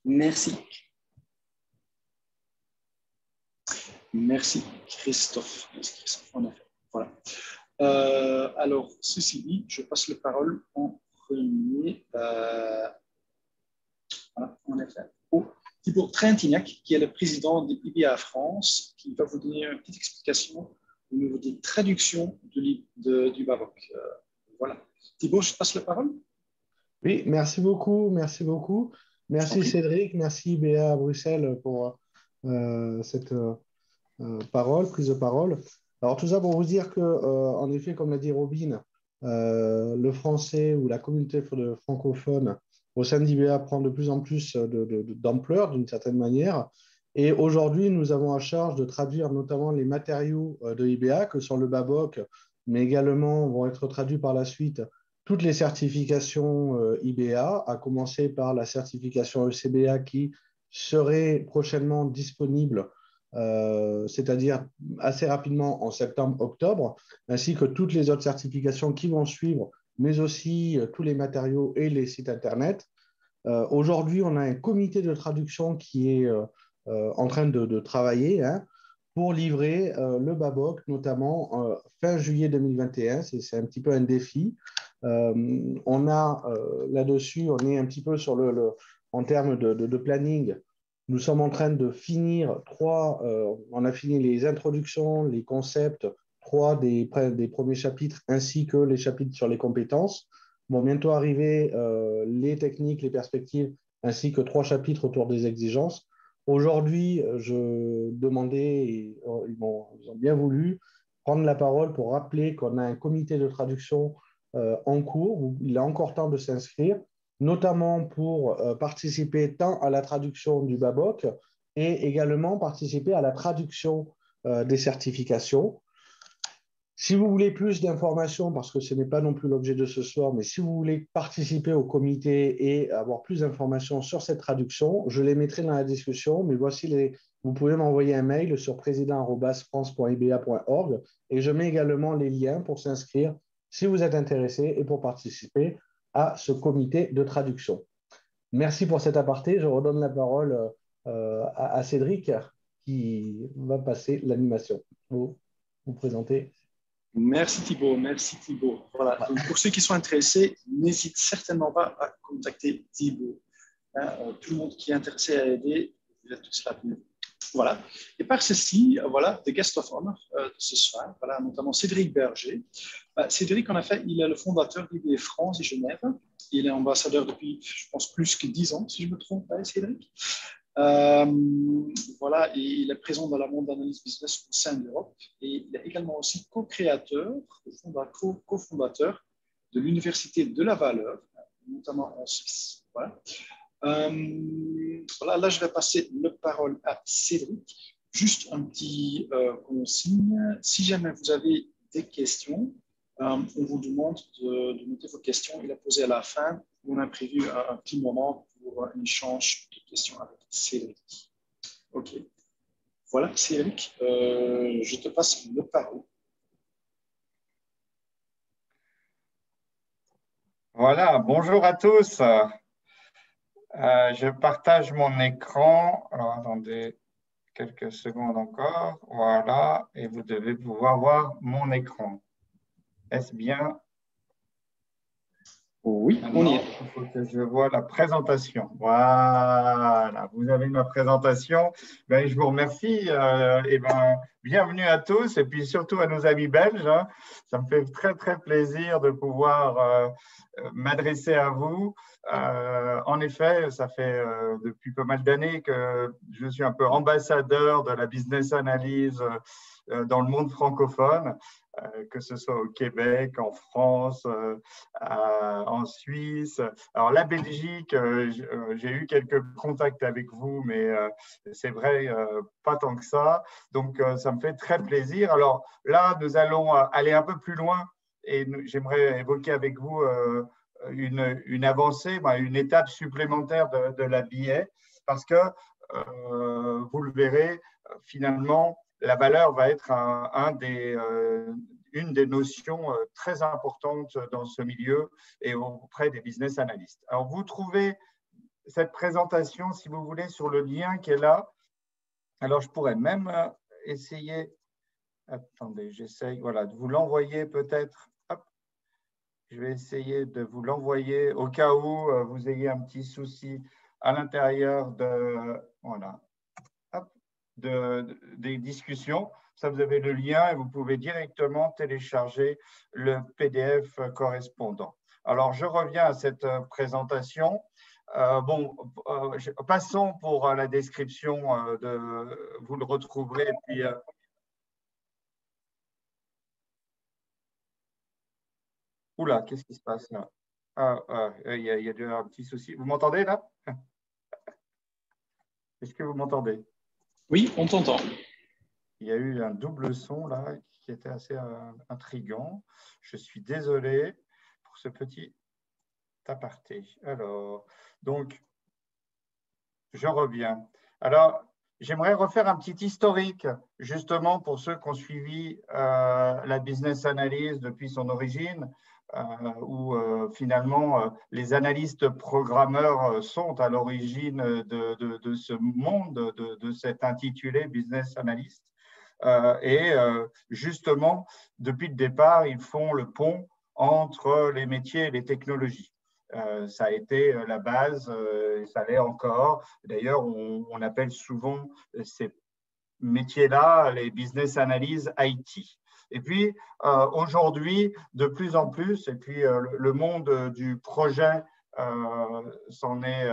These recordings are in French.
Merci. Merci, Christophe. Merci, Christophe, en effet. Voilà. Alors, ceci dit, je passe la parole en premier, voilà, en effet, au Thibaut Trintignac, qui est le président de IBA France, qui va vous donner une petite explication au niveau des traductions du Baroque. Voilà. Thibaut, je passe la parole. Oui, merci beaucoup, merci beaucoup. Merci Cédric, merci IBA à Bruxelles pour cette prise de parole. Alors tout ça pour vous dire que, en effet, comme l'a dit Robin, le français ou la communauté francophone au sein d'IBA prend de plus en plus d'ampleur d'une certaine manière. Et aujourd'hui, nous avons à charge de traduire notamment les matériaux de IBA, que sont le BABOC, mais également vont être traduits par la suite toutes les certifications IBA, à commencer par la certification ECBA qui serait prochainement disponible, c'est-à-dire assez rapidement en septembre-octobre, ainsi que toutes les autres certifications qui vont suivre, mais aussi tous les matériaux et les sites Internet. Aujourd'hui, on a un comité de traduction qui est en train de travailler pour livrer le BABOC, notamment fin juillet 2021. C'est un petit peu un défi. On a là-dessus, on est un petit peu sur en termes de planning. Nous sommes en train de finir on a fini les introductions, les concepts, 3 des premiers chapitres, ainsi que les chapitres sur les compétences. Vont bientôt arriver les techniques, les perspectives, ainsi que 3 chapitres autour des exigences. Aujourd'hui, je demandais, et ils ont bien voulu prendre la parole pour rappeler qu'on a un comité de traduction en cours, où il est encore temps de s'inscrire, notamment pour participer tant à la traduction du BABOC et également participer à la traduction des certifications. Si vous voulez plus d'informations, parce que ce n'est pas non plus l'objet de ce soir, mais si vous voulez participer au comité et avoir plus d'informations sur cette traduction, je les mettrai dans la discussion, mais vous pouvez m'envoyer un mail sur président@france.iba.org et je mets également les liens pour s'inscrire si vous êtes intéressé et pour participer à ce comité de traduction. Merci pour cet aparté. Je redonne la parole à Cédric qui va passer l'animation. Vous présentez. Merci Thibaut, merci Thibaut. Voilà. Donc, pour ceux qui sont intéressés, n'hésitez certainement pas à contacter Thibaut. Tout le monde qui est intéressé à aider, vous êtes tous là. Voilà. Et par ceci, voilà, the guest of honor de ce soir, voilà, notamment Cédric Berger. Cédric, en effet, il est le fondateur d'IBA France et Genève. Il est ambassadeur depuis, je pense, plus que 10 ans, si je me trompe pas, Cédric. Voilà, et il est présent dans la monde d'analyse business au sein d'Europe. Et il est également aussi co-créateur, cofondateur de l'Université de la Valeur, notamment en Suisse. Voilà. Voilà, là, je vais passer la parole à Cédric. Juste un petit consigne. Si jamais vous avez des questions, on vous demande de noter vos questions et les poser à la fin. On a prévu un petit moment pour un échange de questions avec Cédric. OK. Voilà, Cédric, je te passe le parole. Voilà, bonjour à tous. Je partage mon écran. Alors, attendez quelques secondes encore. Voilà, et vous devez pouvoir voir mon écran. Est-ce bien? Oui, on y est. Il faut que je vois la présentation. Voilà, vous avez ma présentation. Je vous remercie. Bienvenue à tous et puis surtout à nos amis belges. Ça me fait très, très plaisir de pouvoir m'adresser à vous. En effet, ça fait depuis pas mal d'années que je suis un peu ambassadeur de la business analyse dans le monde francophone, que ce soit au Québec, en France, en Suisse. Alors la Belgique, j'ai eu quelques contacts avec vous, mais c'est vrai, pas tant que ça. Donc ça me fait très plaisir. Alors là, nous allons aller un peu plus loin et j'aimerais évoquer avec vous une avancée, une étape supplémentaire de la BA, parce que vous le verrez, finalement, la valeur va être une des notions très importantes dans ce milieu et auprès des business analysts. Alors, vous trouvez cette présentation, si vous voulez, sur le lien qui est là. Alors, je pourrais même essayer, attendez, j'essaye, voilà, de vous l'envoyer peut-être. Je vais essayer de vous l'envoyer au cas où vous ayez un petit souci à l'intérieur voilà, des discussions. Ça, vous avez le lien et vous pouvez directement télécharger le PDF correspondant. Alors, je reviens à cette présentation. Passons pour la description. Vous le retrouverez. Puis, oula, qu'est-ce qui se passe là? Il y a un petit souci. Vous m'entendez là? Est-ce que vous m'entendez? Oui, on t'entend. Il y a eu un double son là qui était assez intriguant. Je suis désolé pour ce petit aparté. Alors, donc, je reviens. Alors, j'aimerais refaire un petit historique, justement, pour ceux qui ont suivi la business analyse depuis son origine, où finalement, les analystes programmeurs sont à l'origine de ce monde, de cet intitulé business analyst. Justement, depuis le départ, ils font le pont entre les métiers et les technologies. Ça a été la base, ça l'est encore. D'ailleurs, on appelle souvent ces métiers-là les business analyses IT. Et puis, aujourd'hui, de plus en plus, et puis le monde du projet s'en est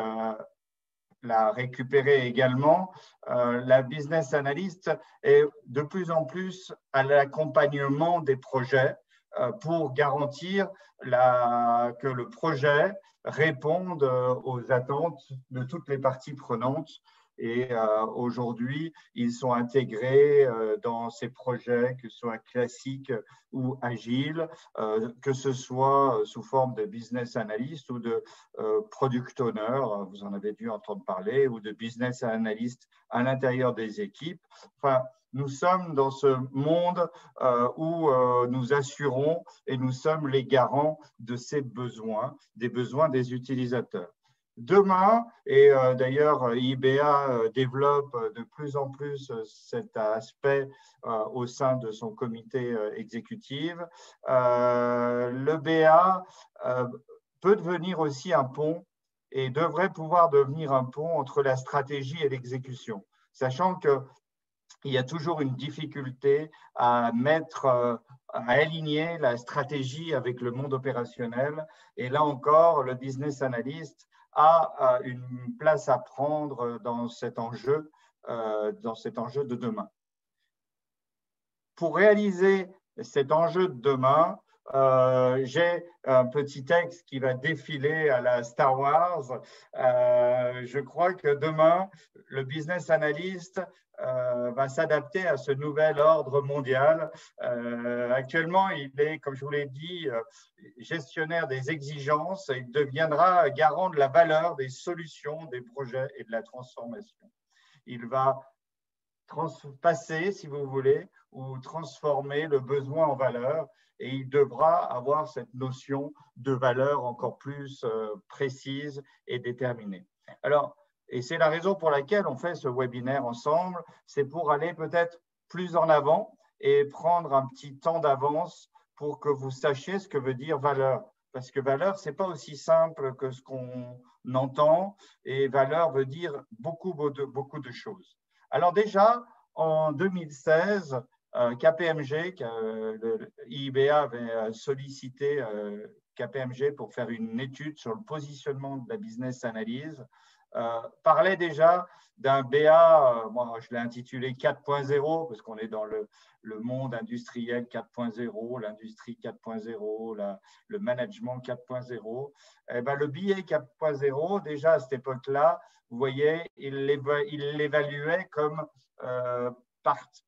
l'a récupéré également, la business analyst est de plus en plus à l'accompagnement des projets pour garantir que le projet réponde aux attentes de toutes les parties prenantes. Et aujourd'hui, ils sont intégrés dans ces projets, que ce soit classiques ou agiles, que ce soit sous forme de business analyst ou de product owner, vous en avez dû entendre parler, ou de business analyst à l'intérieur des équipes. Enfin, nous sommes dans ce monde où nous assurons et nous sommes les garants de ces besoins, des besoins des utilisateurs. Demain, et d'ailleurs IBA développe de plus en plus cet aspect au sein de son comité exécutif, le BA peut devenir aussi un pont et devrait pouvoir devenir un pont entre la stratégie et l'exécution, sachant qu'il y a toujours une difficulté à aligner la stratégie avec le monde opérationnel. Et là encore, le business analyst a une place à prendre dans cet enjeu de demain. Pour réaliser cet enjeu de demain, j'ai un petit texte qui va défiler à la Star Wars. Je crois que demain, le business analyst va s'adapter à ce nouvel ordre mondial. Actuellement, il est, comme je vous l'ai dit, gestionnaire des exigences et il deviendra garant de la valeur des solutions, des projets et de la transformation. Il va passer, si vous voulez, ou transformer le besoin en valeur et il devra avoir cette notion de valeur encore plus précise et déterminée. Alors, et c'est la raison pour laquelle on fait ce webinaire ensemble, c'est pour aller peut-être plus en avant et prendre un petit temps d'avance pour que vous sachiez ce que veut dire valeur. Parce que valeur, ce n'est pas aussi simple que ce qu'on entend et valeur veut dire beaucoup de choses. Alors déjà, en 2016, KPMG, IBA avait sollicité KPMG pour faire une étude sur le positionnement de la business analyse, parlait déjà d'un BA, moi je l'ai intitulé 4.0 parce qu'on est dans le monde industriel 4.0, l'industrie 4.0, le management 4.0. Eh ben, le BA 4.0, déjà à cette époque-là, vous voyez, il l'évaluait comme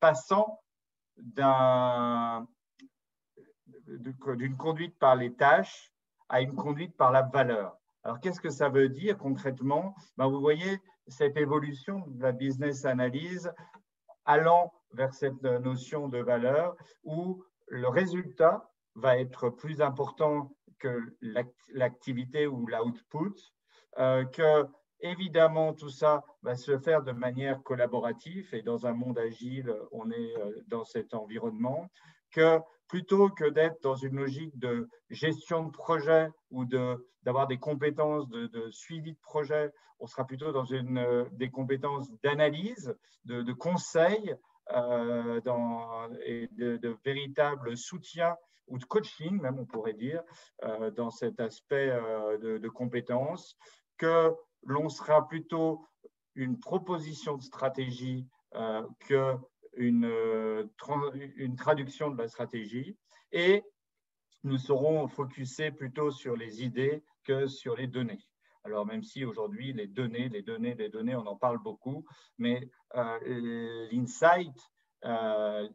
passant d'une conduite par les tâches à une conduite par la valeur. Alors, qu'est-ce que ça veut dire concrètement? Ben, vous voyez cette évolution de la business analyse allant vers cette notion de valeur où le résultat va être plus important que l'activité ou l'output, évidemment, tout ça va se faire de manière collaborative et dans un monde agile, on est dans cet environnement, que plutôt que d'être dans une logique de gestion de projet ou d'avoir des compétences de suivi de projet, on sera plutôt dans des compétences d'analyse, de conseil et de véritable soutien ou de coaching, même on pourrait dire, dans cet aspect de compétences, que l'on sera plutôt une proposition de stratégie qu'une traduction de la stratégie, et nous serons focusés plutôt sur les idées que sur les données. Alors, même si aujourd'hui, les données, on en parle beaucoup, mais l'insight,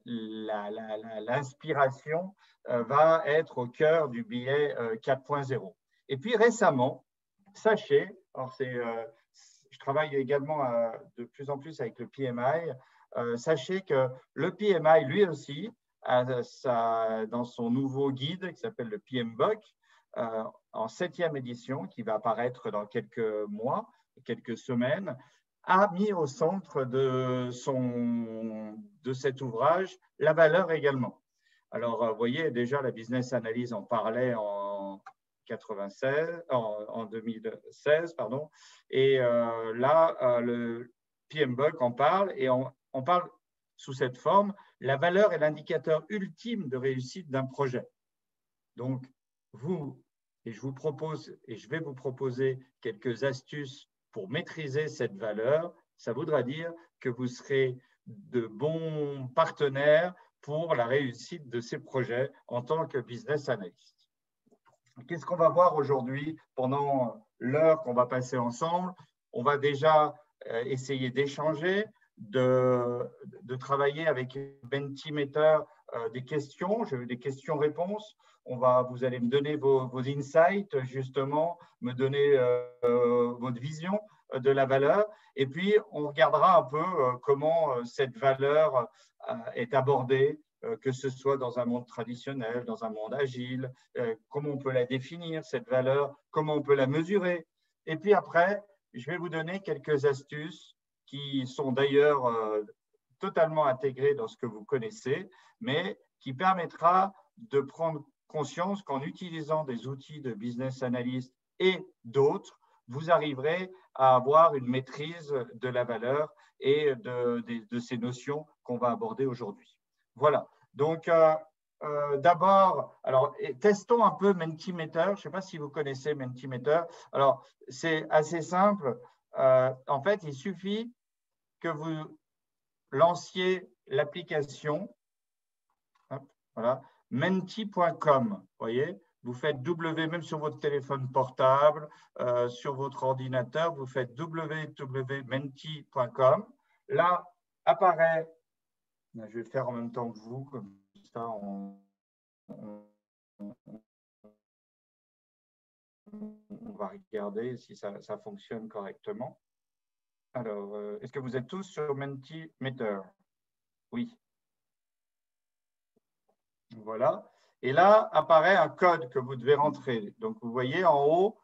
l'inspiration va être au cœur du billet 4.0. Et puis récemment, sachez, je travaille également de plus en plus avec le PMI, sachez que le PMI, lui aussi, dans son nouveau guide qui s'appelle le PMBOK, en 7e édition, qui va apparaître dans quelques mois, quelques semaines, a mis au centre de cet ouvrage la valeur également. Alors, vous voyez, déjà, la business analyse en parlait en 2016, pardon, et là, le PMBOK en parle, et on parle sous cette forme, la valeur est l'indicateur ultime de réussite d'un projet. Donc, je vais vous proposer quelques astuces pour maîtriser cette valeur. Ça voudra dire que vous serez de bons partenaires pour la réussite de ces projets en tant que business analyst. Qu'est-ce qu'on va voir aujourd'hui pendant l'heure qu'on va passer ensemble? On va déjà essayer d'échanger, de travailler avec Mentimeter des questions, des questions-réponses. Vous allez me donner vos insights, justement, me donner votre vision de la valeur. Et puis, on regardera un peu comment cette valeur est abordée, que ce soit dans un monde traditionnel, dans un monde agile, comment on peut la définir, cette valeur, comment on peut la mesurer. Et puis après, je vais vous donner quelques astuces qui sont d'ailleurs totalement intégrées dans ce que vous connaissez, mais qui permettra de prendre conscience qu'en utilisant des outils de business analyst et d'autres, vous arriverez à avoir une maîtrise de la valeur et de ces notions qu'on va aborder aujourd'hui. Voilà. Donc, d'abord, alors, testons un peu Mentimeter. Je ne sais pas si vous connaissez Mentimeter. Alors, c'est assez simple. En fait, il suffit que vous lanciez l'application, voilà, menti.com. Voyez, vous faites même sur votre téléphone portable, sur votre ordinateur, vous faites www.menti.com. Là apparaît, je vais le faire en même temps que vous, comme ça on va regarder si ça fonctionne correctement. Alors, est-ce que vous êtes tous sur Mentimeter? Oui. Voilà. Et là, apparaît un code que vous devez rentrer. Donc, vous voyez en haut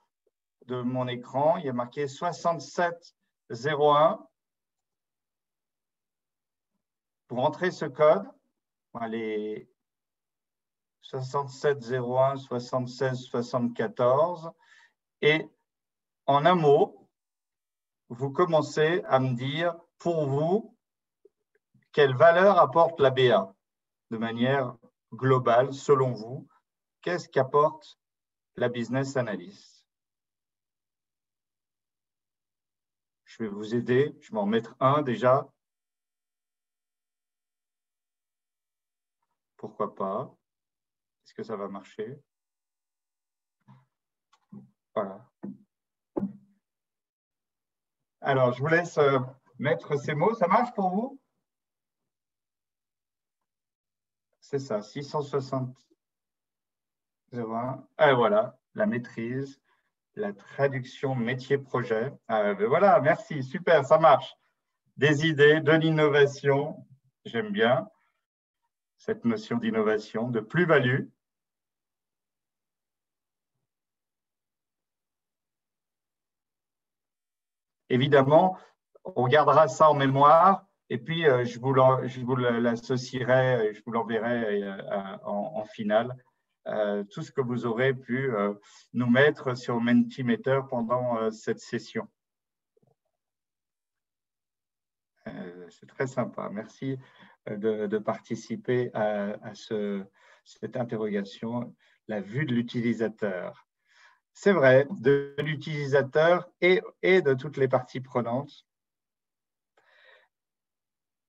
de mon écran, il y a marqué 6701. Pour entrer ce code, allez, 6701 76 74. Et en un mot, vous commencez à me dire, pour vous, quelle valeur apporte la BA de manière globale, selon vous, qu'est-ce qu'apporte la business analyst? Je vais vous aider, je vais en mettre un déjà. Pourquoi pas? Est-ce que ça va marcher? Voilà. Alors, je vous laisse mettre ces mots. Ça marche pour vous? C'est ça, 660.01. Et voilà, la maîtrise, la traduction métier-projet. Ben voilà, merci, super, ça marche. Des idées, de l'innovation, j'aime bien cette notion d'innovation, de plus-value. évidemment, on gardera ça en mémoire et puis je vous l'associerai, je vous l'enverrai en finale. Tout ce que vous aurez pu nous mettre sur Mentimeter pendant cette session. C'est très sympa. Merci de participer à cette interrogation, la vue de l'utilisateur. C'est vrai, de l'utilisateur et de toutes les parties prenantes.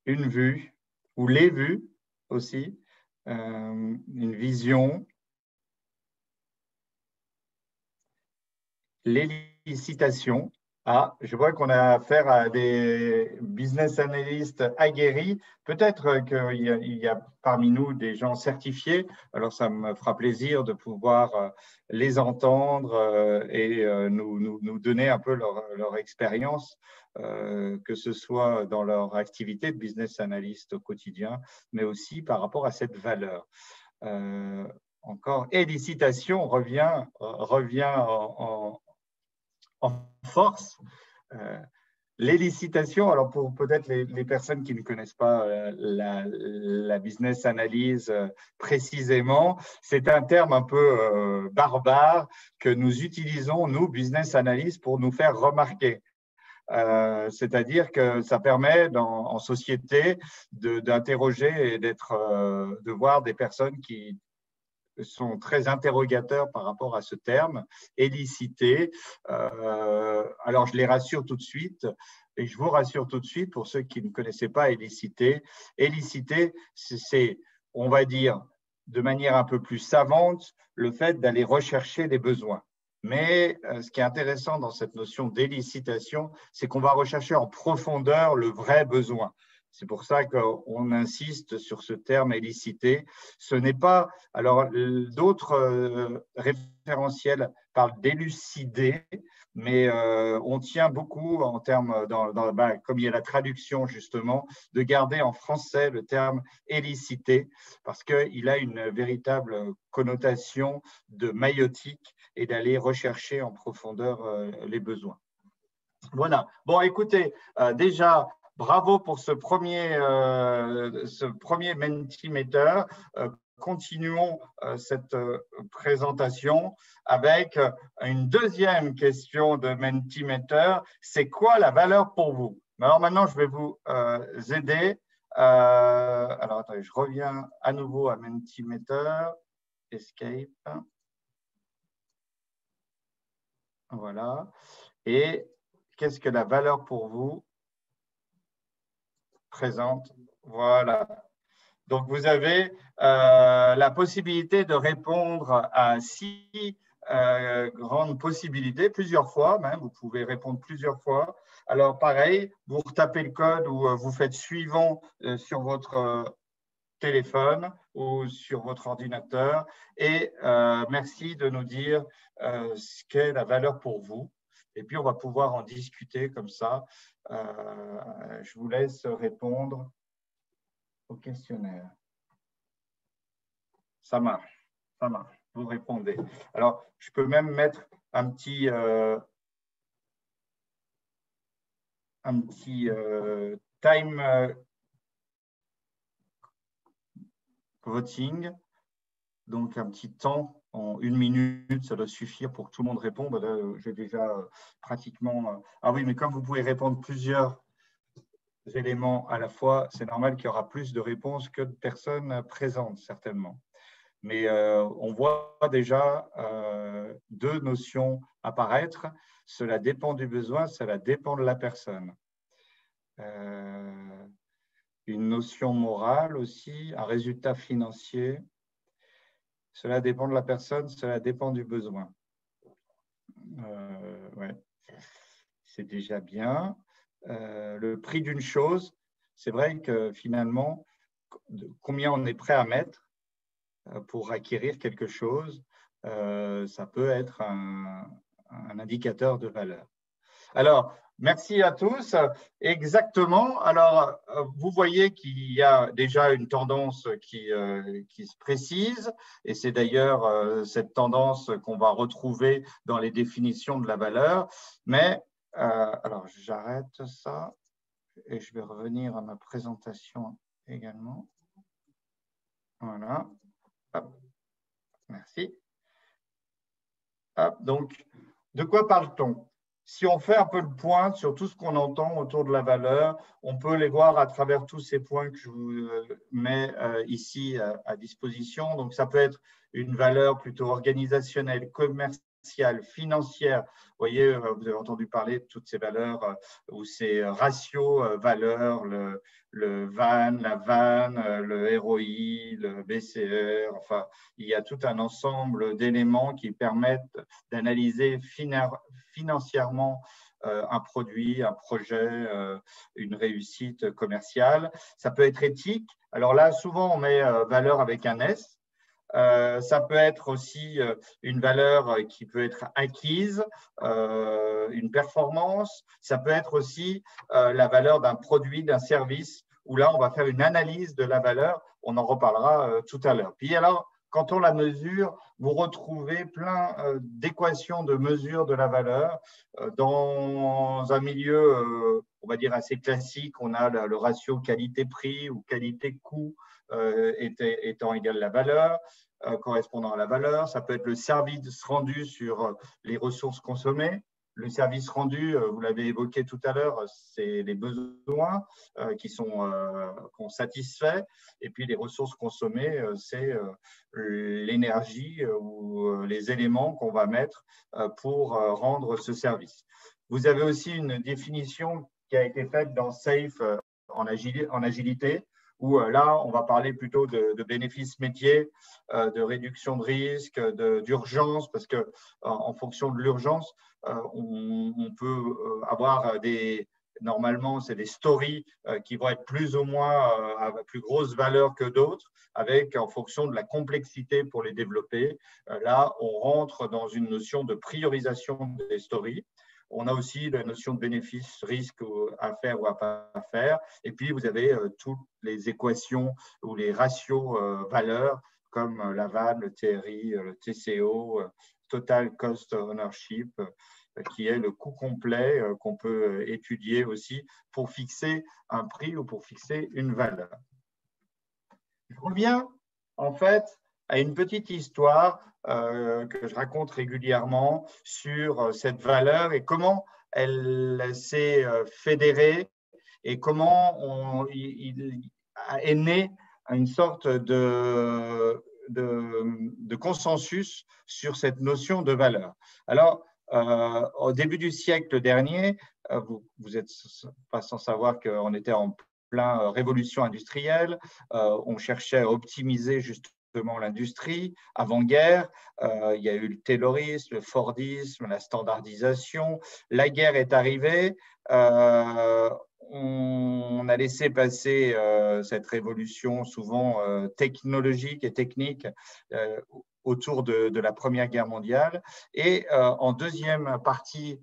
Une vue, ou les vues aussi, une vision, l'élicitation. Ah, je vois qu'on a affaire à des business analysts aguerris. Peut-être qu'il y a parmi nous des gens certifiés. Alors, ça me fera plaisir de pouvoir les entendre et nous donner un peu leur expérience, que ce soit dans leur activité de business analyst au quotidien, mais aussi par rapport à cette valeur. Encore, élicitation revient en force. L'élicitation, alors pour peut-être les personnes qui ne connaissent pas la business analyse précisément, c'est un terme un peu barbare que nous utilisons, nous, business analysts, pour nous faire remarquer. C'est-à-dire que ça permet en société d'interroger et de voir des personnes qui sont très interrogateurs par rapport à ce terme, élicité. Alors, je les rassure tout de suite, et je vous rassure tout de suite pour ceux qui ne connaissaient pas élicité. Élicité, c'est, on va dire, de manière un peu plus savante, le fait d'aller rechercher des besoins. Mais ce qui est intéressant dans cette notion d'élicitation, c'est qu'on va rechercher en profondeur le vrai besoin. C'est pour ça qu'on insiste sur ce terme élicité. Ce n'est pas… Alors, d'autres référentiels parlent d'élucider, mais on tient beaucoup en termes, comme il y a la traduction justement, de garder en français le terme élicité parce qu'il a une véritable connotation de maïotique et d'aller rechercher en profondeur les besoins. Voilà. Bon, écoutez, déjà… Bravo pour ce premier Mentimeter. Continuons cette présentation avec une deuxième question de Mentimeter. C'est quoi la valeur pour vous? Alors maintenant, je vais vous aider. Alors, attendez, je reviens à nouveau à Mentimeter. Escape. Voilà. Et qu'est-ce que la valeur pour vous présente? Voilà. Donc, vous avez la possibilité de répondre à 6 grandes possibilités, plusieurs fois même. Vous pouvez répondre plusieurs fois. Alors, pareil, vous retapez le code ou vous faites suivant sur votre téléphone ou sur votre ordinateur. Et merci de nous dire ce qu'est la valeur pour vous. Et puis, on va pouvoir en discuter comme ça. Je vous laisse répondre au questionnaire. Ça marche, ça marche. Vous répondez. Alors, je peux même mettre un petit time voting. Donc, un petit temps en 1 minute, ça doit suffire pour que tout le monde réponde. Là, j'ai déjà pratiquement… Ah oui, mais comme vous pouvez répondre plusieurs éléments à la fois, c'est normal qu'il y aura plus de réponses que de personnes présentes, certainement. Mais on voit déjà 2 notions apparaître. Cela dépend du besoin, cela dépend de la personne. Une notion morale aussi, un résultat financier. Cela dépend de la personne, cela dépend du besoin. Ouais. C'est déjà bien. Le prix d'une chose, c'est vrai que finalement, combien on est prêt à mettre pour acquérir quelque chose, ça peut être un indicateur de valeur. Alors, merci à tous. Exactement. Alors, vous voyez qu'il y a déjà une tendance qui se précise, et c'est d'ailleurs cette tendance qu'on va retrouver dans les définitions de la valeur. Mais Alors, j'arrête ça et je vais revenir à ma présentation également. Voilà. Hop. Merci. Hop. Donc, de quoi parle-t-on? Si on fait un peu le point sur tout ce qu'on entend autour de la valeur, on peut les voir à travers tous ces points que je vous mets ici à disposition. Donc, ça peut être une valeur plutôt organisationnelle, commerciale, financière. Vous voyez, vous avez entendu parler de toutes ces valeurs ou ces ratios valeurs, le VAN, la VAN, le ROI, le BCR. Enfin, il y a tout un ensemble d'éléments qui permettent d'analyser financièrement un produit, un projet, une réussite commerciale. Ça peut être éthique. Alors là, souvent, on met valeur avec un S. Ça peut être aussi une valeur qui peut être acquise, une performance. Ça peut être aussi la valeur d'un produit, d'un service, où là, on va faire une analyse de la valeur. On en reparlera tout à l'heure. Puis alors, quand on la mesure, vous retrouvez plein d'équations de mesure de la valeur. Dans un milieu, on va dire, assez classique, on a le ratio qualité-prix ou qualité-coût étant égal à la valeur, correspondant à la valeur. Ça peut être le service rendu sur les ressources consommées. Le service rendu, vous l'avez évoqué tout à l'heure, c'est les besoins qu'on satisfait. Et puis les ressources consommées, c'est l'énergie ou les éléments qu'on va mettre pour rendre ce service. Vous avez aussi une définition qui a été faite dans SAFE en agilité, où là, on va parler plutôt de bénéfices métiers, de réduction de risque, d'urgence, parce qu'en fonction de l'urgence, on peut avoir normalement, c'est des stories qui vont être plus ou moins à plus grosse valeur que d'autres, avec en fonction de la complexité pour les développer. Là, on rentre dans une notion de priorisation des stories. On a aussi la notion de bénéfice, risque à faire ou à pas faire. Et puis, vous avez toutes les équations ou les ratios valeurs comme la VAN, le TRI, le TCO, Total Cost Ownership, qui est le coût complet qu'on peut étudier aussi pour fixer un prix ou pour fixer une valeur. Je reviens en fait à une petite histoire que je raconte régulièrement sur cette valeur et comment elle s'est fédérée et comment il est né une sorte de consensus sur cette notion de valeur. Alors, au début du siècle dernier, vous n'êtes pas sans savoir qu'on était en plein révolution industrielle, on cherchait à optimiser justement l'industrie. Avant-guerre, il y a eu le taylorisme, le fordisme, la standardisation. La guerre est arrivée. On a laissé passer cette révolution souvent technologique et technique autour de la Première Guerre mondiale. Et en deuxième partie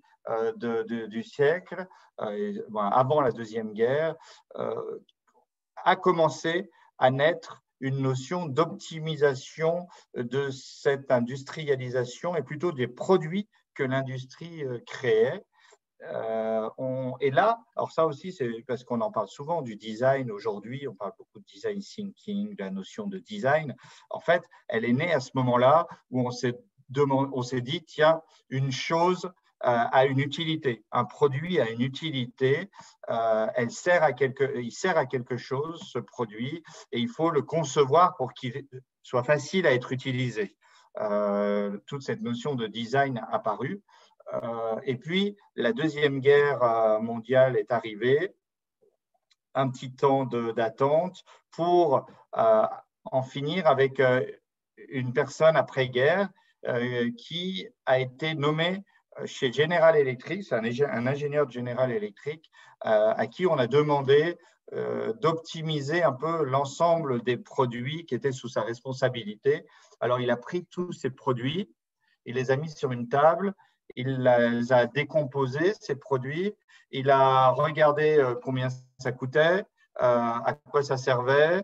du siècle, avant la Deuxième Guerre, a commencé à naître une notion d'optimisation de cette industrialisation et plutôt des produits que l'industrie créait. Et là, alors ça aussi, c'est parce qu'on en parle souvent du design aujourd'hui, on parle beaucoup de design thinking, de la notion de design. En fait, elle est née à ce moment-là où on s'est dit, tiens, une chose a une utilité, un produit a une utilité, il sert à quelque chose, ce produit, et il faut le concevoir pour qu'il soit facile à être utilisé. Toute cette notion de design a apparu. Et puis, la Deuxième Guerre mondiale est arrivée, un petit temps d'attente pour en finir avec une personne après-guerre qui a été nommée chez General Electric, c'est un ingénieur de General Electric, à qui on a demandé d'optimiser un peu l'ensemble des produits qui étaient sous sa responsabilité. Alors, il a pris tous ces produits, il les a mis sur une table, il les a décomposés, ces produits, il a regardé combien ça coûtait, à quoi ça servait,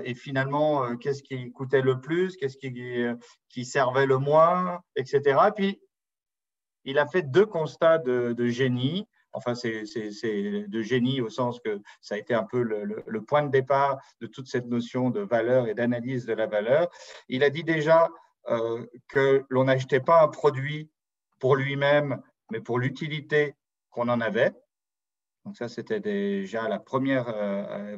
et finalement, qu'est-ce qui coûtait le plus, qu'est-ce qui servait le moins, etc. Puis, il a fait 2 constats de génie. Enfin, c'est de génie au sens que ça a été un peu le point de départ de toute cette notion de valeur et d'analyse de la valeur. Il a dit déjà que l'on n'achetait pas un produit pour lui-même, mais pour l'utilité qu'on en avait. Donc ça, c'était déjà la première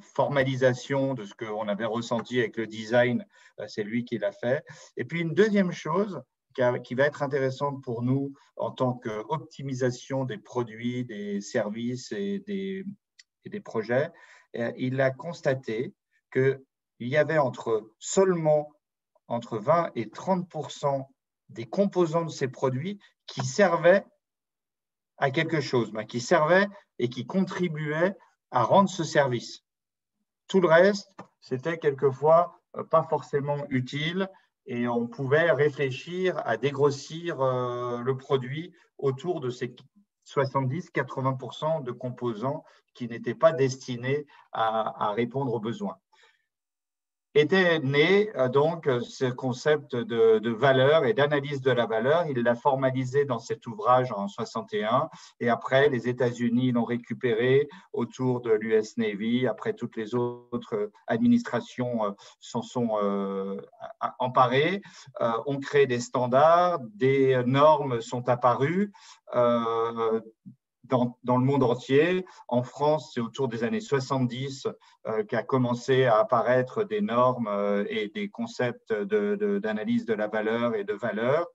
formalisation de ce qu'on avait ressenti avec le design. C'est lui qui l'a fait. Et puis, une deuxième chose qui va être intéressante pour nous en tant qu'optimisation des produits, des services et des projets, il a constaté qu'il y avait seulement entre 20 et 30% des composants de ces produits qui servaient à quelque chose, qui servait et qui contribuait à rendre ce service. Tout le reste, c'était quelquefois pas forcément utile et on pouvait réfléchir à dégrossir le produit autour de ces 70-80% de composants qui n'étaient pas destinés à répondre aux besoins. Était né donc ce concept de valeur et d'analyse de la valeur. Il l'a formalisé dans cet ouvrage en 61 et après les États-Unis l'ont récupéré autour de l'US Navy. Après, toutes les autres administrations s'en sont emparées, ont créé des standards, des normes sont apparues. Dans le monde entier. En France, c'est autour des années 70 qu'a commencé à apparaître des normes et des concepts d'analyse de la valeur et de valeur.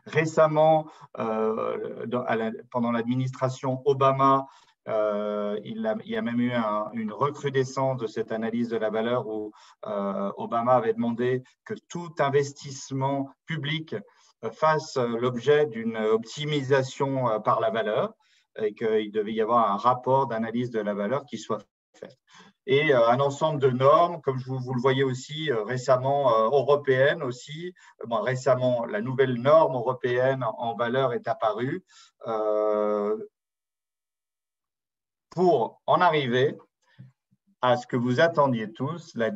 Récemment, pendant l'administration Obama, il y a même eu une recrudescence de cette analyse de la valeur où Obama avait demandé que tout investissement public fasse l'objet d'une optimisation par la valeur et qu'il devait y avoir un rapport d'analyse de la valeur qui soit fait. Et un ensemble de normes, comme vous le voyez aussi récemment, européennes aussi. Récemment, la nouvelle norme européenne en valeur est apparue pour en arriver à ce que vous attendiez tous, la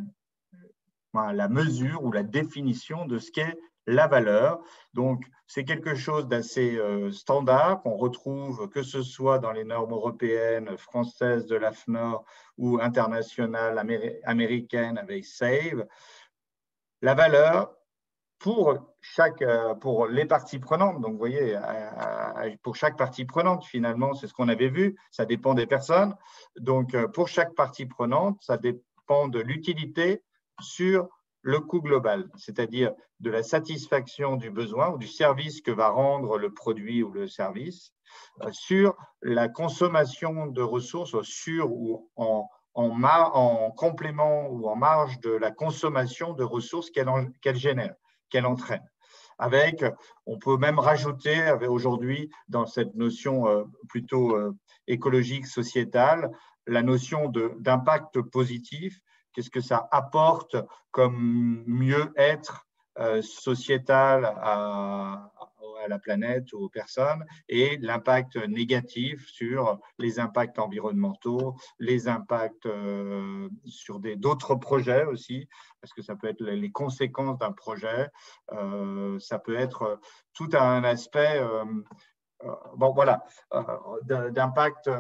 mesure ou la définition de ce qu'est la valeur. Donc, c'est quelque chose d'assez standard qu'on retrouve que ce soit dans les normes européennes, françaises de l'AFNOR ou internationales américaines avec SAVE. La valeur, pour les parties prenantes, donc vous voyez, pour chaque partie prenante, finalement, c'est ce qu'on avait vu, ça dépend des personnes. Donc, pour chaque partie prenante, ça dépend de l'utilité sur le coût global, c'est-à-dire de la satisfaction du besoin ou du service que va rendre le produit ou le service, sur la consommation de ressources, sur ou en complément ou en marge de la consommation de ressources qu'elle génère, qu'elle entraîne. On peut même rajouter aujourd'hui dans cette notion plutôt écologique, sociétale, la notion d'impact positif. Qu'est-ce que ça apporte comme mieux-être sociétal à la planète ou aux personnes, et l'impact négatif sur les impacts environnementaux, les impacts sur d'autres projets aussi, parce que ça peut être les conséquences d'un projet, ça peut être tout un aspect d'impact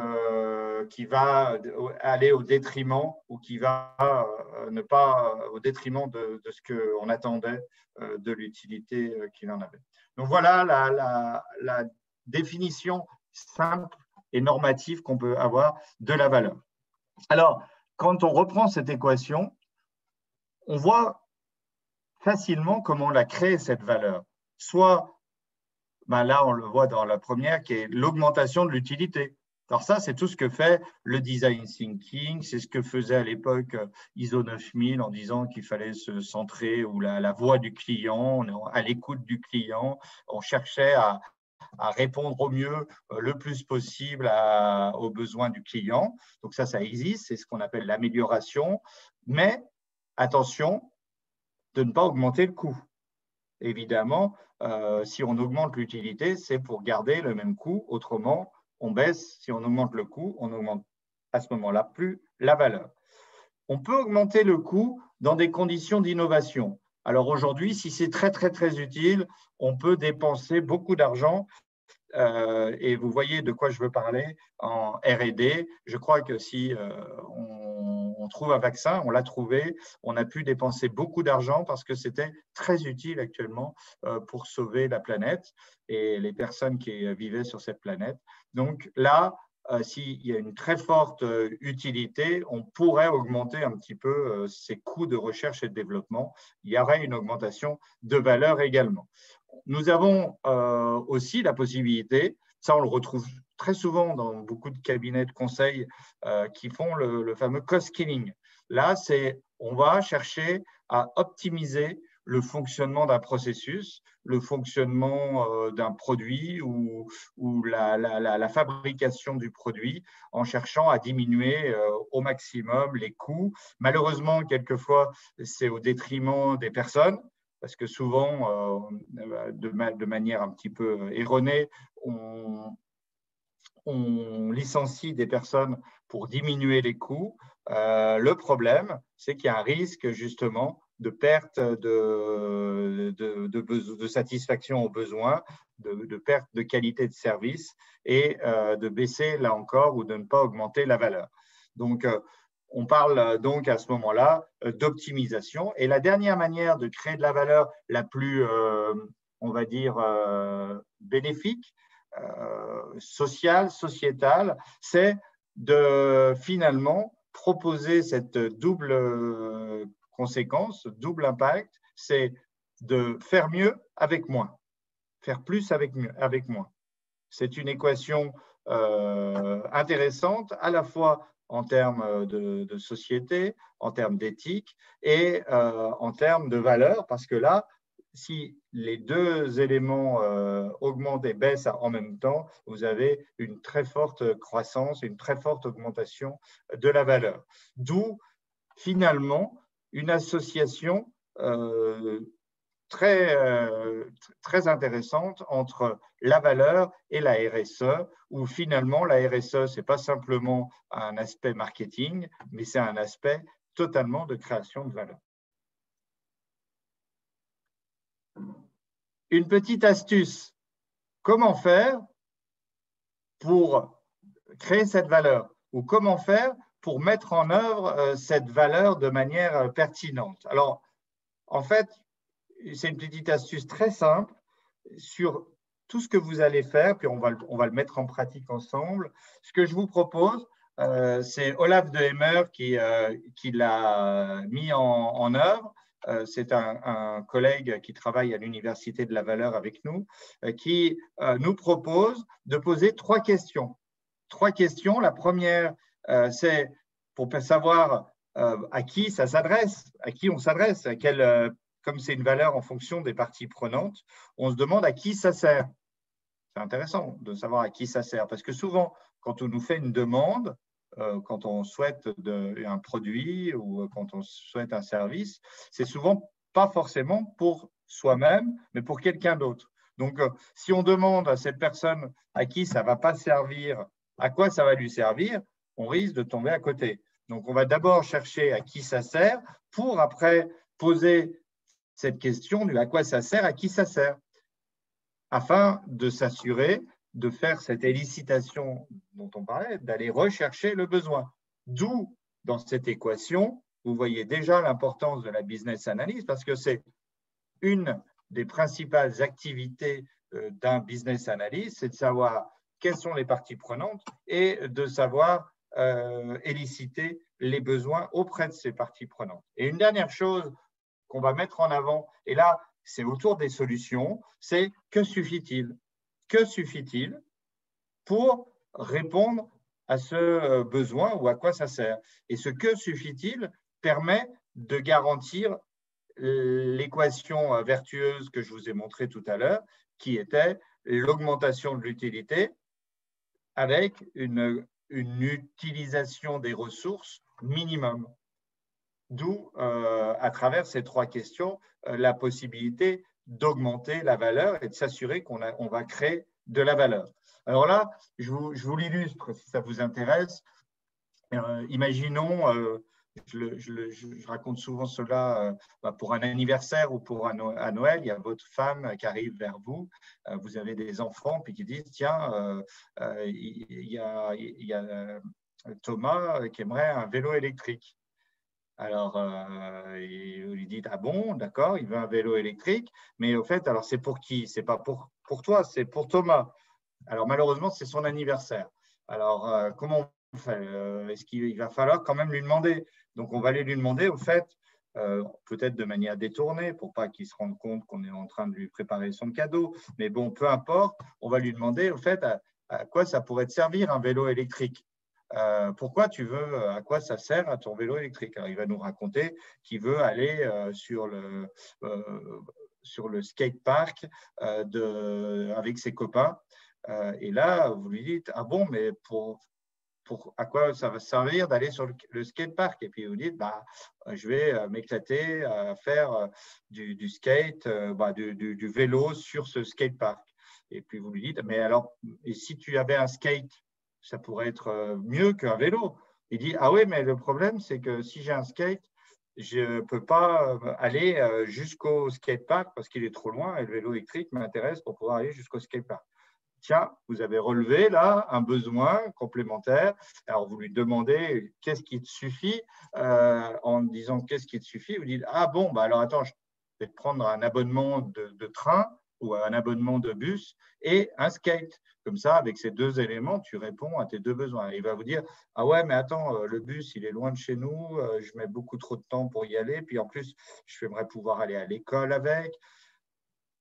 qui va aller au détriment ou qui va ne pas au détriment de ce qu'on attendait de l'utilité qu'il en avait. Donc voilà la définition simple et normative qu'on peut avoir de la valeur. Alors, quand on reprend cette équation, on voit facilement comment on a créé cette valeur. Soit là, on le voit dans la première, qui est l'augmentation de l'utilité. Alors ça, c'est tout ce que fait le design thinking, c'est ce que faisait à l'époque ISO 9000 en disant qu'il fallait se centrer ou la voix du client, à l'écoute du client. On cherchait à répondre au mieux, le plus possible aux besoins du client. Donc ça existe, c'est ce qu'on appelle l'amélioration. Mais attention de ne pas augmenter le coût. Évidemment, si on augmente l'utilité, c'est pour garder le même coût. Autrement, on baisse. Si on augmente le coût, on augmente à ce moment-là plus la valeur. On peut augmenter le coût dans des conditions d'innovation. Alors aujourd'hui, si c'est très, très, très utile, on peut dépenser beaucoup d'argent. Et vous voyez de quoi je veux parler en R&D. Je crois que si on trouve un vaccin, on l'a trouvé, on a pu dépenser beaucoup d'argent parce que c'était très utile actuellement pour sauver la planète et les personnes qui vivaient sur cette planète. Donc là, s'il y a une très forte utilité, on pourrait augmenter un petit peu ces coûts de recherche et de développement. Il y aurait une augmentation de valeur également. Nous avons aussi la possibilité, ça on le retrouve très souvent dans beaucoup de cabinets de conseil qui font le fameux cost killing. Là, on va chercher à optimiser le fonctionnement d'un processus, le fonctionnement d'un produit ou la fabrication du produit en cherchant à diminuer au maximum les coûts. Malheureusement, quelquefois, c'est au détriment des personnes parce que souvent, de manière un petit peu erronée, on licencie des personnes pour diminuer les coûts. Le problème, c'est qu'il y a un risque justement de perte de satisfaction aux besoins, de perte de qualité de service et de baisser là encore ou de ne pas augmenter la valeur. Donc, on parle donc à ce moment-là d'optimisation. Et la dernière manière de créer de la valeur la plus, on va dire, bénéfique, sociale, sociétale, c'est de finalement proposer cette double conséquence, double impact, c'est de faire mieux avec moins, faire plus avec moins. C'est une équation intéressante à la fois en termes de société, en termes d'éthique et en termes de valeur, parce que là, si les deux éléments augmentent et baissent en même temps, vous avez une très forte croissance, une très forte augmentation de la valeur. D'où, finalement, une association très intéressante entre la valeur et la RSE, où finalement la RSE, ce n'est pas simplement un aspect marketing, mais c'est un aspect totalement de création de valeur. Une petite astuce, comment faire pour créer cette valeur ou comment faire pour mettre en œuvre cette valeur de manière pertinente? Alors, en fait, c'est une petite astuce très simple sur tout ce que vous allez faire, puis on va le mettre en pratique ensemble. Ce que je vous propose, c'est Olaf de Hemmer qui l'a mis en œuvre. C'est un collègue qui travaille à l'Université de la Valeur avec nous, qui nous propose de poser 3 questions. 3 questions. La première, c'est pour savoir à qui ça s'adresse, à qui on s'adresse, comme c'est une valeur en fonction des parties prenantes, on se demande à qui ça sert. C'est intéressant de savoir à qui ça sert, parce que souvent, quand on nous fait une demande, quand on souhaite un produit ou quand on souhaite un service, c'est souvent pas forcément pour soi-même, mais pour quelqu'un d'autre. Donc, si on demande à cette personne à qui ça ne va pas servir, à quoi ça va lui servir, on risque de tomber à côté. Donc, on va d'abord chercher à qui ça sert pour après poser cette question de à quoi ça sert, à qui ça sert, afin de s'assurer de faire cette élucidation dont on parlait, d'aller rechercher le besoin. D'où, dans cette équation, vous voyez déjà l'importance de la business analysis, parce que c'est une des principales activités d'un business analyst, c'est de savoir quelles sont les parties prenantes et de savoir éliciter les besoins auprès de ces parties prenantes. Et une dernière chose qu'on va mettre en avant, et là, c'est autour des solutions, c'est que suffit-il? Que suffit-il pour répondre à ce besoin ou à quoi ça sert? Et ce que suffit-il permet de garantir l'équation vertueuse que je vous ai montrée tout à l'heure, qui était l'augmentation de l'utilité avec une utilisation des ressources minimum. D'où, à travers ces 3 questions, la possibilité d'augmenter la valeur et de s'assurer qu'on va créer de la valeur. Alors là, je vous l'illustre si ça vous intéresse. Imaginons, je raconte souvent cela pour un anniversaire ou pour à Noël. Il y a votre femme qui arrive vers vous, vous avez des enfants, puis qui disent, tiens, il y a Thomas qui aimerait un vélo électrique. Alors, vous lui dites, ah bon, d'accord, il veut un vélo électrique, mais au fait, alors c'est pour qui? C'est pas pour toi, c'est pour Thomas. Alors, malheureusement, c'est son anniversaire. Alors, comment on fait? Est-ce qu'il va falloir quand même lui demander? Donc, on va aller lui demander, au fait, peut-être de manière détournée, pour pas qu'il se rende compte qu'on est en train de lui préparer son cadeau. Mais bon, peu importe, on va lui demander, au fait, à quoi ça pourrait te servir un vélo électrique? Pourquoi tu veux, à quoi ça sert à ton vélo électrique? Alors, il va nous raconter qu'il veut aller sur le skatepark avec ses copains. Et là, vous lui dites, ah bon, mais à quoi ça va servir d'aller sur le skatepark? Et puis vous dites, bah, je vais m'éclater à faire du skate, du vélo sur ce skatepark. Et puis vous lui dites, mais alors, et si tu avais un skate, ça pourrait être mieux qu'un vélo. Il dit, ah oui, mais le problème, c'est que si j'ai un skate, je ne peux pas aller jusqu'au skatepark parce qu'il est trop loin et le vélo électrique m'intéresse pour pouvoir aller jusqu'au skatepark. Tiens, vous avez relevé là un besoin complémentaire. Alors, vous lui demandez qu'est-ce qui te suffit. En disant qu'est-ce qui te suffit, vous dites, ah bon, bah alors attends, je vais te prendre un abonnement de train ou un abonnement de bus et un skate. Comme ça, avec ces deux éléments, tu réponds à tes deux besoins. Il va vous dire, ah ouais, mais attends, le bus, il est loin de chez nous, je mets beaucoup trop de temps pour y aller, puis en plus, je aimerais pouvoir aller à l'école avec.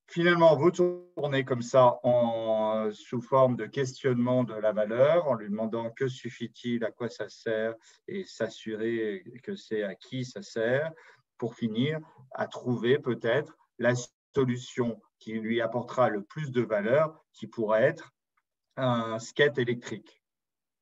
Finalement, vous tournez comme ça sous forme de questionnement de la valeur, en lui demandant que suffit-il, à quoi ça sert, et s'assurer que c'est à qui ça sert, pour finir à trouver peut-être la solution qui lui apportera le plus de valeur, qui pourrait être un skate électrique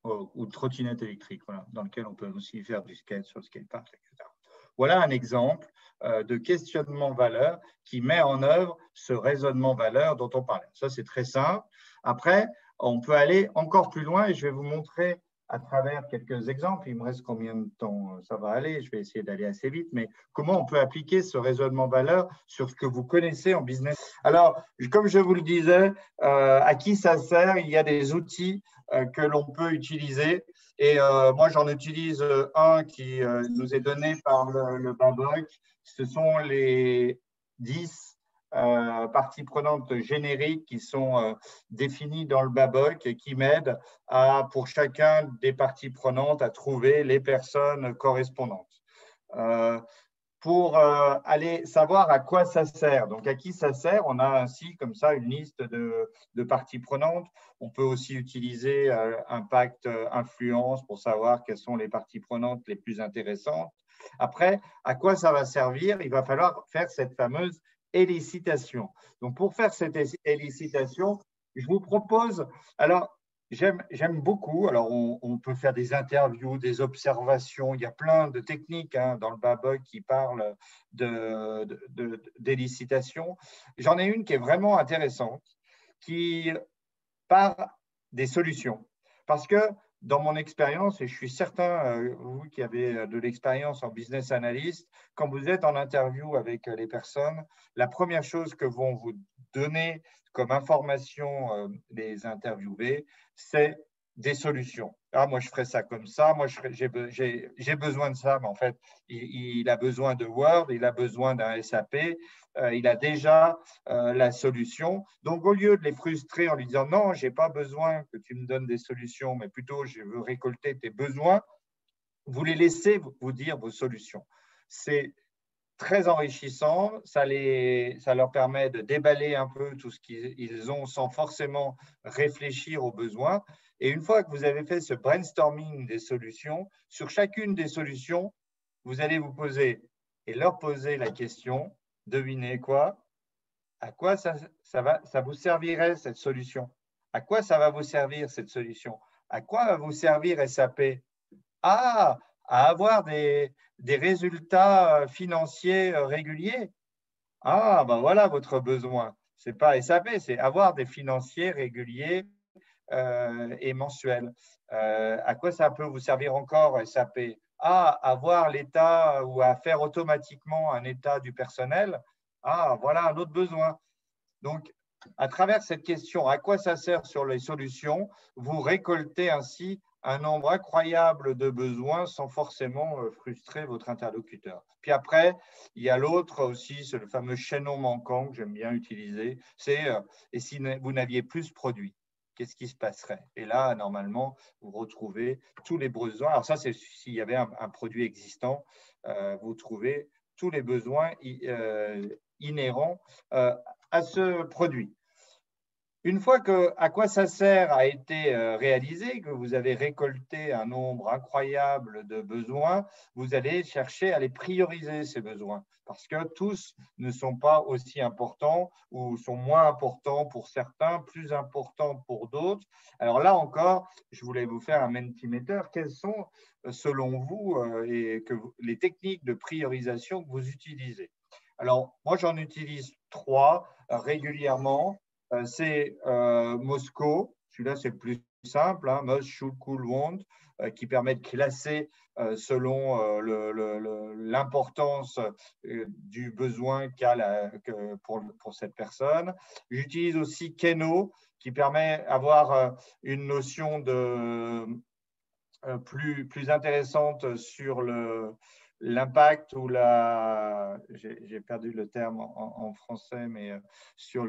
ou une trottinette électrique, voilà, dans lequel on peut aussi faire du skate sur le skatepark, etc. Voilà un exemple de questionnement valeur qui met en œuvre ce raisonnement valeur dont on parlait. Ça, c'est très simple. Après, on peut aller encore plus loin et je vais vous montrer à travers quelques exemples. Il me reste combien de temps ça va aller? Je vais essayer d'aller assez vite, mais comment on peut appliquer ce raisonnement valeur sur ce que vous connaissez en business? Alors, comme je vous le disais, à qui ça sert? Il y a des outils que l'on peut utiliser. Et moi, j'en utilise un qui nous est donné par le Baboc. Ce sont les 10 parties prenantes génériques qui sont définies dans le Baboc et qui m'aident pour chacun des parties prenantes à trouver les personnes correspondantes. Pour aller savoir à quoi ça sert. Donc, à qui ça sert? On a ainsi comme ça une liste de parties prenantes. On peut aussi utiliser impact, influence pour savoir quelles sont les parties prenantes les plus intéressantes. Après, à quoi ça va servir? Il va falloir faire cette fameuse élucidation. Donc, pour faire cette élucidation, je vous propose… Alors, j'aime beaucoup. Alors, on peut faire des interviews, des observations. Il y a plein de techniques dans le Baboc qui parlent d'élucidation. J'en ai une qui est vraiment intéressante, qui part des solutions. Parce que dans mon expérience, et je suis certain, vous qui avez de l'expérience en business analyst, quand vous êtes en interview avec les personnes, la première chose que vont vous donner comme information les interviewés, c'est des solutions. Ah, moi, je ferais ça comme ça, moi, j'ai besoin de ça, mais en fait, il a besoin de Word, il a besoin d'un SAP, il a déjà la solution. Donc, au lieu de les frustrer en lui disant « Non, je n'ai pas besoin que tu me donnes des solutions, mais plutôt, je veux récolter tes besoins », vous les laissez vous dire vos solutions. C'est très enrichissant, ça leur permet de déballer un peu tout ce qu'ils ont sans forcément réfléchir aux besoins. Et une fois que vous avez fait ce brainstorming des solutions, sur chacune des solutions, vous allez vous poser et leur poser la question, devinez quoi? À quoi ça vous servirait cette solution? À quoi ça va vous servir cette solution? À quoi va vous servir SAP? Ah, à avoir des résultats financiers réguliers. Ah, ben voilà votre besoin. Ce n'est pas SAP, c'est avoir des financiers réguliers et mensuels. À quoi ça peut vous servir encore, SAP? à avoir l'état ou à faire automatiquement un état du personnel, voilà un autre besoin. Donc, à travers cette question, à quoi ça sert sur les solutions, vous récoltez ainsi un nombre incroyable de besoins sans forcément frustrer votre interlocuteur. Puis après, il y a l'autre aussi, c'est le fameux chaînon manquant que j'aime bien utiliser, c'est et si vous n'aviez plus ce produit, qu'est-ce qui se passerait? Et là, normalement, vous retrouvez tous les besoins. Alors ça, c'est s'il y avait un produit existant, vous trouvez tous les besoins inhérents à ce produit. Une fois que à quoi ça sert a été réalisé, que vous avez récolté un nombre incroyable de besoins, vous allez chercher à les prioriser, ces besoins, parce que tous ne sont pas aussi importants ou sont moins importants pour certains, plus importants pour d'autres. Alors là encore, je voulais vous faire un Mentimeter. Quelles sont, selon vous, les techniques de priorisation que vous utilisez? Alors, moi, j'en utilise 3 régulièrement. C'est Moscow, celui-là c'est le plus simple, hein, Must, Should, Could, Want, qui permet de classer selon l'importance du besoin qu'a pour cette personne. J'utilise aussi Keno, qui permet d'avoir une notion plus intéressante sur l'impact ou j'ai perdu le terme en français, mais sur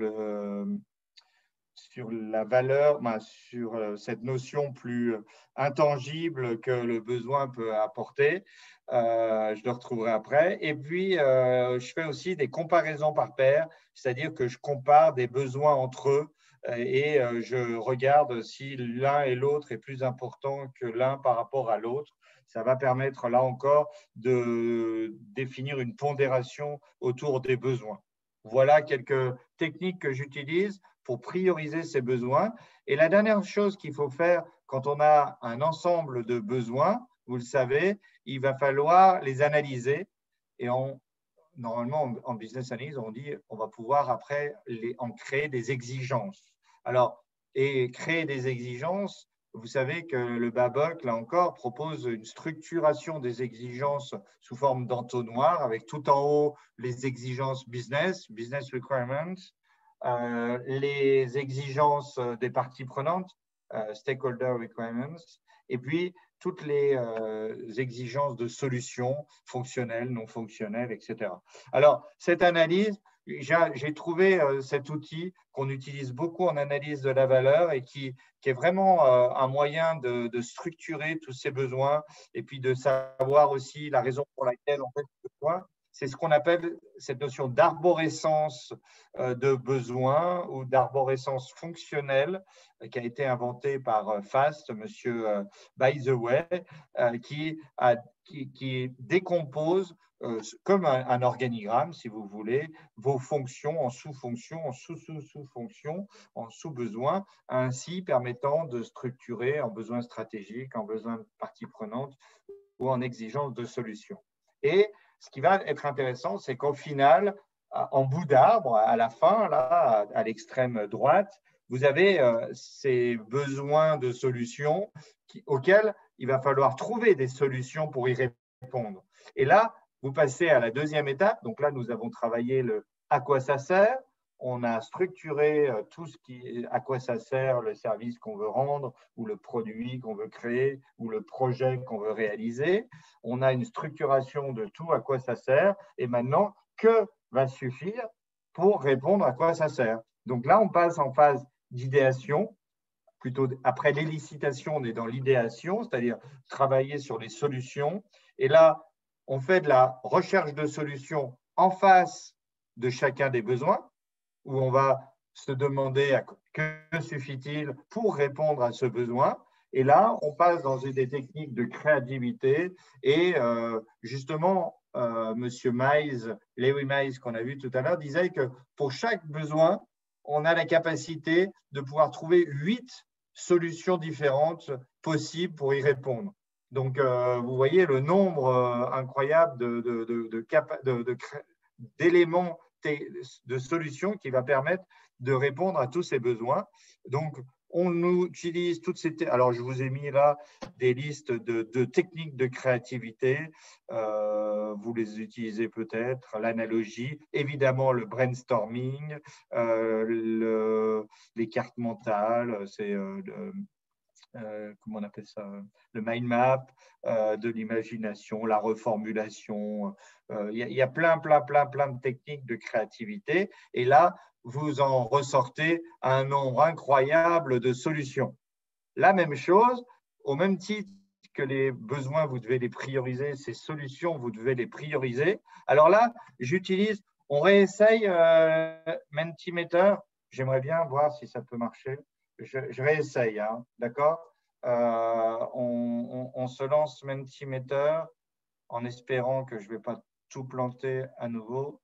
la valeur, sur cette notion plus intangible que le besoin peut apporter. Je le retrouverai après. Et puis, je fais aussi des comparaisons par pair, c'est-à-dire que je compare des besoins entre eux et je regarde si l'un et l'autre est plus important que l'un par rapport à l'autre. Ça va permettre, là encore, de définir une pondération autour des besoins. Voilà quelques techniques que j'utilise pour prioriser ces besoins. Et la dernière chose qu'il faut faire quand on a un ensemble de besoins, vous le savez, il va falloir les analyser. Et normalement, en business analysis, on dit on va pouvoir après en créer des exigences. Alors, et créer des exigences, vous savez que le Babok, là encore, propose une structuration des exigences sous forme d'entonnoir, avec tout en haut les exigences business requirements, les exigences des parties prenantes, stakeholder requirements, et puis toutes les exigences de solutions fonctionnelles, non fonctionnelles, etc. Alors, cette analyse, j'ai trouvé cet outil qu'on utilise beaucoup en analyse de la valeur et qui est vraiment un moyen de structurer tous ces besoins et puis de savoir aussi la raison pour laquelle on fait ce besoin. C'est ce qu'on appelle cette notion d'arborescence de besoins ou d'arborescence fonctionnelle qui a été inventée par FAST, monsieur By the Way, qui décompose comme un organigramme, si vous voulez, vos fonctions en sous-fonctions, en sous-sous-sous-fonctions, en sous-besoins, ainsi permettant de structurer en besoins stratégiques, en besoins de parties prenantes ou en exigences de solutions. Et ce qui va être intéressant, c'est qu'au final, en bout d'arbre, à la fin, là, à l'extrême droite, vous avez ces besoins de solutions auxquels il va falloir trouver des solutions pour y répondre. Et là, vous passez à la deuxième étape. Donc là, nous avons travaillé le à quoi ça sert. On a structuré tout ce à quoi ça sert, le service qu'on veut rendre, ou le produit qu'on veut créer, ou le projet qu'on veut réaliser. On a une structuration de tout à quoi ça sert. Et maintenant, que va suffire pour répondre à quoi ça sert? Donc là, on passe en phase d'idéation. Plutôt après l'élicitation, on est dans l'idéation, c'est-à-dire travailler sur les solutions. Et là, on fait de la recherche de solutions en face de chacun des besoins, où on va se demander que suffit-il pour répondre à ce besoin. Et là, on passe dans des techniques de créativité. Et justement, Monsieur Mize, Larry Mize, qu'on a vu tout à l'heure, disait que pour chaque besoin, on a la capacité de pouvoir trouver 8 solutions différentes possibles pour y répondre. Donc, vous voyez le nombre incroyable d'éléments de solutions qui va permettre de répondre à tous ces besoins. Donc, on utilise toutes ces… Alors, je vous ai mis là des listes de techniques de créativité. Vous les utilisez peut-être. L'analogie, évidemment, le brainstorming, les cartes mentales, c'est… comment on appelle ça, le mind map, de l'imagination, la reformulation. Il y a plein de techniques de créativité. Et là, vous en ressortez un nombre incroyable de solutions. La même chose, au même titre que les besoins, vous devez les prioriser, ces solutions, vous devez les prioriser. Alors là, j'utilise, on réessaye Mentimeter. J'aimerais bien voir si ça peut marcher. Je réessaye, hein, d'accord? On se lance Mentimeter en espérant que je ne vais pas tout planter à nouveau.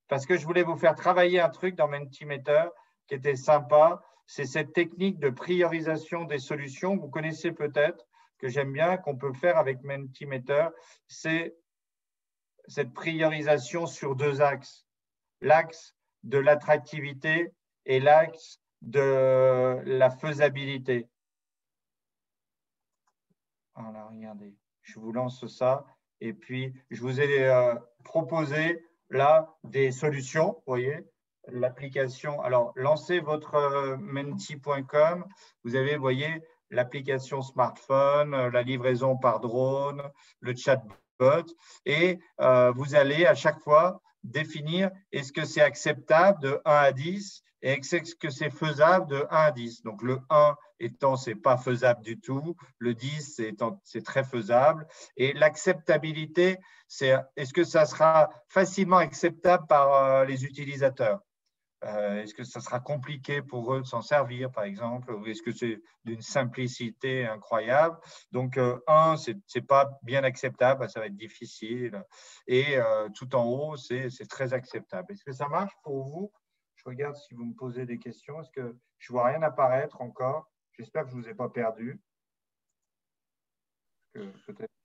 Parce que je voulais vous faire travailler un truc dans Mentimeter qui était sympa. C'est cette technique de priorisation des solutions. Vous connaissez peut-être, que j'aime bien, qu'on peut faire avec Mentimeter. C'est cette priorisation sur deux axes. L'axe de l'attractivité et l'axe de la faisabilité. Voilà, regardez, je vous lance ça. Et puis, je vous ai proposé là des solutions. Vous voyez, l'application. Alors, lancez votre menti.com. Vous avez, vous voyez, l'application smartphone, la livraison par drone, le chatbot. Et vous allez à chaque fois définir est-ce que c'est acceptable de 1 à 10 et est-ce que c'est faisable de 1 à 10. Donc, le 1 étant, ce n'est pas faisable du tout. Le 10, c'est très faisable. Et l'acceptabilité, c'est est-ce que ça sera facilement acceptable par les utilisateurs? Est-ce que ça sera compliqué pour eux de s'en servir, par exemple? Ou est-ce que c'est d'une simplicité incroyable? Donc, 1, ce n'est pas bien acceptable, ça va être difficile. Et tout en haut, c'est très acceptable. Est-ce que ça marche pour vous? Je regarde si vous me posez des questions. Est-ce que je ne vois rien apparaître encore? J'espère que je ne vous ai pas perdu.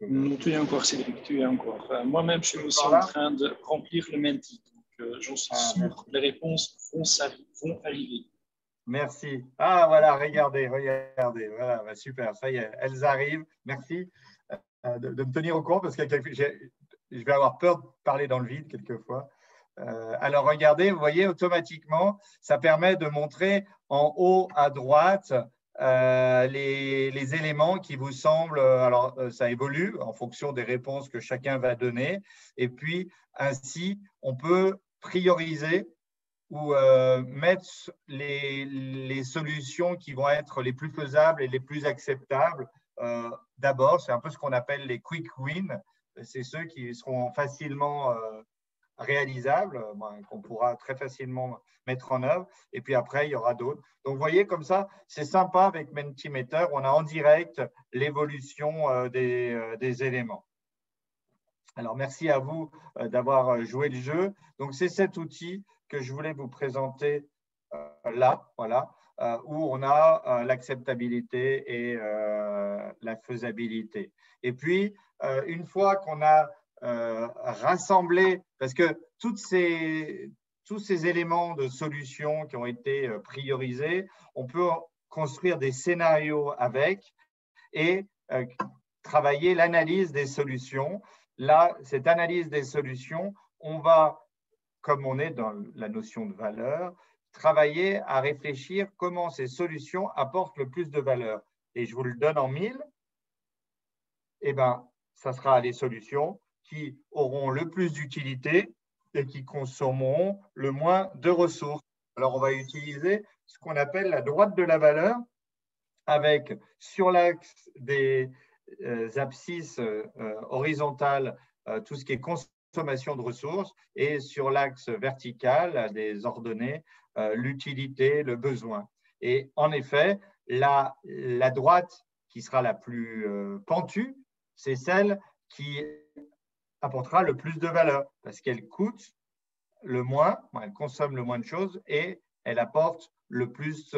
Non, tu es encore, Cédric, tu es encore. Moi-même, je suis aussi en train de remplir le Menti. Donc, j'en suis sûr que les réponses vont arriver. Merci. Ah, voilà, regardez. Voilà, bah, super, ça y est, elles arrivent. Merci de me tenir au courant parce que je vais avoir peur de parler dans le vide quelquefois. Alors, regardez, vous voyez, automatiquement, ça permet de montrer en haut à droite les éléments qui vous semblent, alors ça évolue en fonction des réponses que chacun va donner. Et puis, ainsi, on peut prioriser ou mettre les solutions qui vont être les plus faisables et les plus acceptables. D'abord, c'est un peu ce qu'on appelle les quick wins. C'est ceux qui seront facilement réalisables, qu'on pourra très facilement mettre en œuvre. Et puis après, il y aura d'autres. Donc, vous voyez, comme ça, c'est sympa avec Mentimeter. On a en direct l'évolution des éléments. Alors, merci à vous d'avoir joué le jeu. Donc, c'est cet outil que je voulais vous présenter là, voilà, où on a l'acceptabilité et la faisabilité. Et puis, une fois qu'on a rassemblé, parce que tous ces éléments de solutions qui ont été priorisés, on peut construire des scénarios avec et travailler l'analyse des solutions. Là, cette analyse des solutions, on va, comme on est dans la notion de valeur, travailler à réfléchir comment ces solutions apportent le plus de valeur. Et je vous le donne en 1000, eh bien, ça sera les solutions qui auront le plus d'utilité et qui consommeront le moins de ressources. Alors, on va utiliser ce qu'on appelle la droite de la valeur, avec sur l'axe des abscisses horizontales, tout ce qui est consommation de ressources, et sur l'axe vertical des ordonnées, l'utilité, le besoin. Et en effet, la droite qui sera la plus pentue, c'est celle qui apportera le plus de valeur parce qu'elle coûte le moins, elle consomme le moins de choses et elle apporte le plus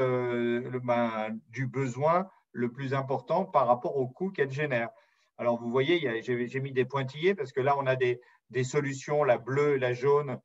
du besoin le plus important par rapport au coût qu'elle génère. Alors, vous voyez, j'ai mis des pointillés parce que là, on a des solutions, la bleue et la jaune,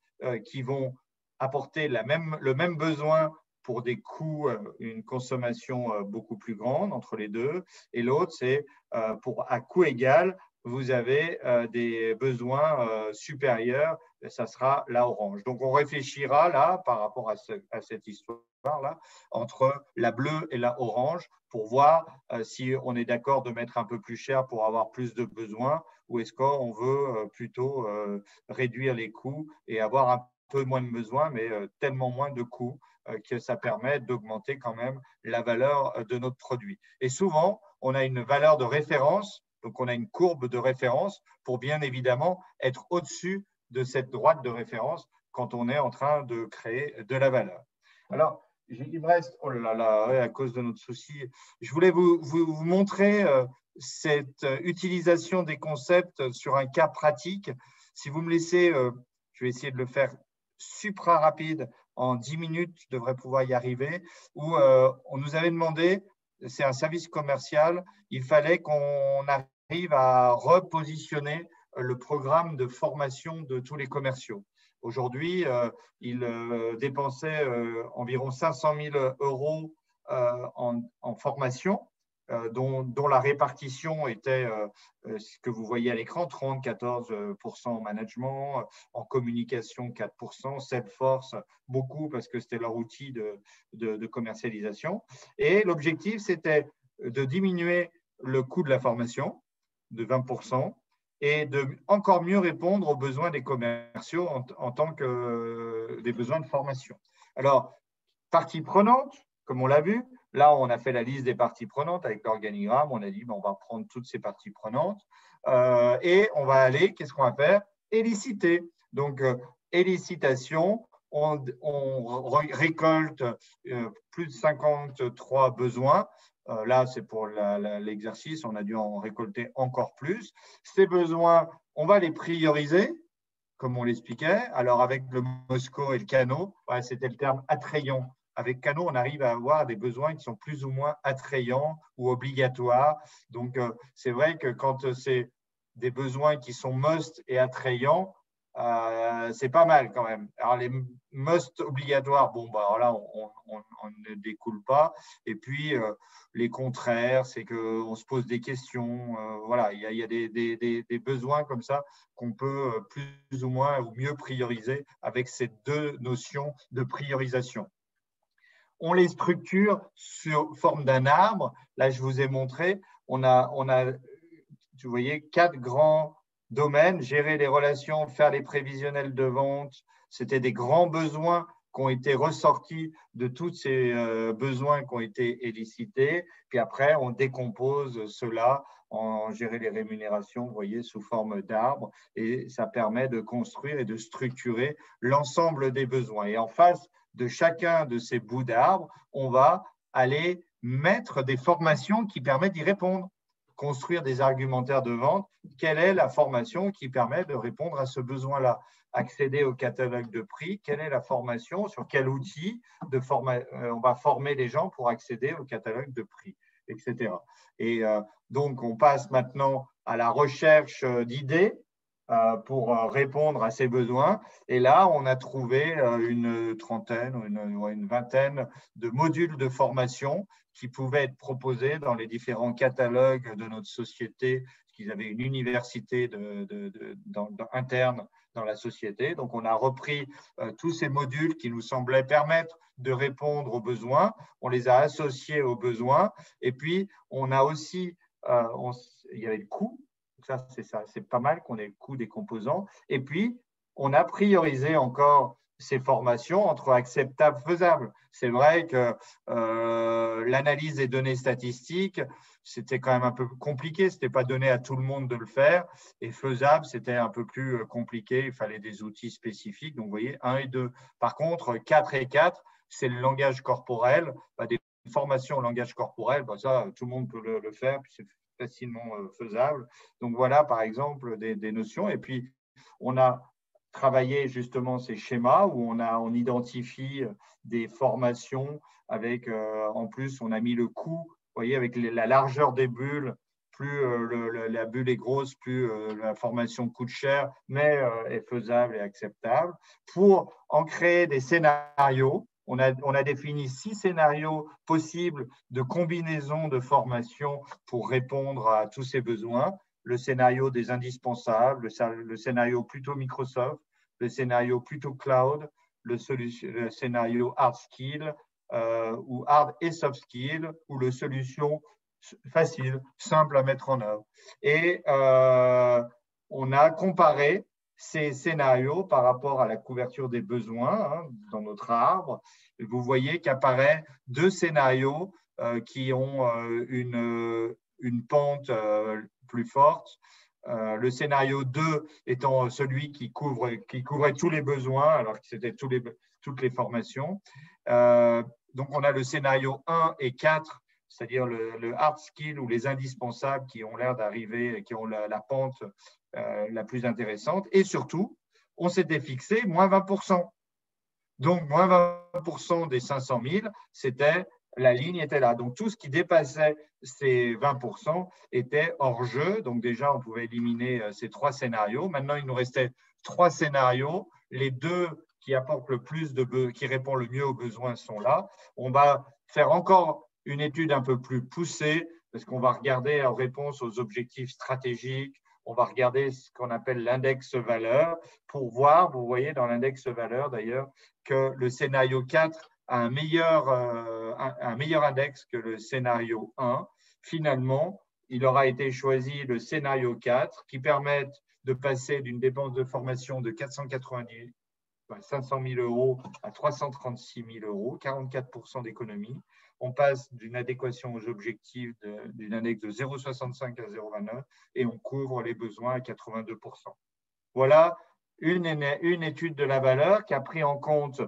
qui vont apporter le même besoin pour des coûts, une consommation beaucoup plus grande entre les deux. Et l'autre, c'est à coût égal, vous avez des besoins supérieurs, et ça sera la orange. Donc, on réfléchira là, par rapport à cette histoire-là, entre la bleue et la orange, pour voir si on est d'accord de mettre un peu plus cher pour avoir plus de besoins, ou est-ce qu'on veut plutôt réduire les coûts et avoir un peu moins de besoins, mais tellement moins de coûts que ça permet d'augmenter quand même la valeur de notre produit. Et souvent, on a une valeur de référence, donc on a une courbe de référence pour bien évidemment être au-dessus de cette droite de référence quand on est en train de créer de la valeur. Alors, il me reste, oh là là, ouais, à cause de notre souci, je voulais vous montrer cette utilisation des concepts sur un cas pratique. Si vous me laissez, je vais essayer de le faire supra rapide, en 10 minutes, je devrais pouvoir y arriver, où on nous avait demandé, c'est un service commercial, il fallait qu'on arrive à repositionner le programme de formation de tous les commerciaux. Aujourd'hui, ils dépensaient environ 500 000 € en formation, dont la répartition était ce que vous voyez à l'écran, 30-14% en management, en communication 4%, Salesforce beaucoup parce que c'était leur outil de commercialisation. Et l'objectif, c'était de diminuer le coût de la formation de 20% et de encore mieux répondre aux besoins des commerciaux en tant que des besoins de formation. Alors, partie prenante, comme on l'a vu, là, on a fait la liste des parties prenantes avec l'organigramme. On a dit, on va prendre toutes ces parties prenantes et on va aller, qu'est-ce qu'on va faire? Éliciter. Donc, élicitation, on récolte plus de 53 besoins. Là, c'est pour l'exercice, on a dû en récolter encore plus. Ces besoins, on va les prioriser, comme on l'expliquait. Alors, avec le MOSCO et le Kano, c'était le terme attrayant. Avec Kano, on arrive à avoir des besoins qui sont plus ou moins attrayants ou obligatoires. Donc, c'est vrai que quand c'est des besoins qui sont must et attrayants, c'est pas mal quand même. Alors, les must obligatoires, bon, là, on ne découle pas. Et puis, les contraires, c'est qu'on se pose des questions. Voilà, il y a des besoins comme ça qu'on peut plus ou moins ou mieux prioriser avec ces deux notions de priorisation. On les structure sous forme d'un arbre. Là, je vous ai montré, on a, vous voyez, 4 grands domaines, gérer les relations, faire les prévisionnels de vente. C'était des grands besoins qui ont été ressortis de tous ces besoins qui ont été élicités. Puis après, on décompose cela en gérer les rémunérations, vous voyez, sous forme d'arbre. Et ça permet de construire et de structurer l'ensemble des besoins. Et en face de chacun de ces bouts d'arbres, on va aller mettre des formations qui permettent d'y répondre. Construire des argumentaires de vente, quelle est la formation qui permet de répondre à ce besoin-là? Accéder au catalogue de prix, quelle est la formation, sur quel outil on va former les gens pour accéder au catalogue de prix, etc. Et donc, on passe maintenant à la recherche d'idées pour répondre à ces besoins. Et là, on a trouvé une trentaine ou une vingtaine de modules de formation qui pouvaient être proposés dans les différents catalogues de notre société, parce qu'ils avaient une université interne dans la société. Donc, on a repris tous ces modules qui nous semblaient permettre de répondre aux besoins. On les a associés aux besoins. Et puis, on a aussi, il y avait le coût. Ça, c'est pas mal qu'on ait le coût des composants. Et puis, on a priorisé encore ces formations entre acceptables et faisables. C'est vrai que l'analyse des données statistiques, c'était quand même un peu compliqué. Ce n'était pas donné à tout le monde de le faire. Et faisable, c'était un peu plus compliqué. Il fallait des outils spécifiques. Donc, vous voyez, 1 et 2. Par contre, 4 et 4, c'est le langage corporel. Des formations au langage corporel, ça, tout le monde peut le faire. Puis c'est facilement faisable. Donc, voilà, par exemple, des notions. Et puis, on a travaillé justement ces schémas où on identifie des formations avec, en plus, on a mis le coût, vous voyez, avec la largeur des bulles. Plus la bulle est grosse, plus la formation coûte cher, mais est faisable et acceptable. Pour en créer des scénarios, On a défini 6 scénarios possibles de combinaison de formation pour répondre à tous ces besoins. Le scénario des indispensables, le scénario plutôt Microsoft, le scénario plutôt cloud, le scénario hard skill ou hard et soft skill, ou le solution facile, simple à mettre en œuvre. Et on a comparé ces scénarios par rapport à la couverture des besoins dans notre arbre. Vous voyez qu'apparaissent 2 scénarios qui ont une pente plus forte. Le scénario 2 étant celui qui couvrait tous les besoins, alors que c'était toutes les formations. Donc, on a le scénario 1 et 4, c'est-à-dire le hard skill ou les indispensables qui ont l'air d'arriver, qui ont la pente la plus intéressante. Et surtout, on s'était fixé moins 20%. Donc, moins 20% des 500 000, la ligne était là. Donc, tout ce qui dépassait ces 20% était hors jeu. Donc, déjà, on pouvait éliminer ces 3 scénarios. Maintenant, il nous restait 3 scénarios. Les 2 qui apportent le plus qui répondent le mieux aux besoins sont là. On va faire encore une étude un peu plus poussée parce qu'on va regarder en réponse aux objectifs stratégiques. On va regarder ce qu'on appelle l'index valeur pour voir, vous voyez dans l'index valeur d'ailleurs, que le scénario 4 a un meilleur index que le scénario 1. Finalement, il aura été choisi le scénario 4 qui permet de passer d'une dépense de formation de 500 000 euros à 336 000 euros, 44% d'économie. On passe d'une adéquation aux objectifs d'une index de 0,65 à 0,29 et on couvre les besoins à 82%. Voilà une étude de la valeur qui a pris en compte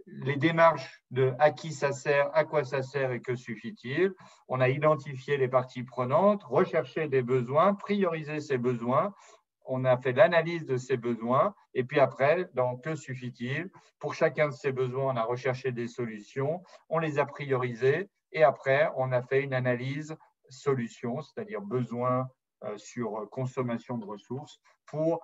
les démarches de à qui ça sert, à quoi ça sert et que suffit-il. On a identifié les parties prenantes, recherché des besoins, priorisé ces besoins. On a fait l'analyse de ces besoins et puis après, dans que suffit-il? Pour chacun de ces besoins, on a recherché des solutions, on les a priorisés et après, on a fait une analyse solution, c'est-à-dire besoin sur consommation de ressources pour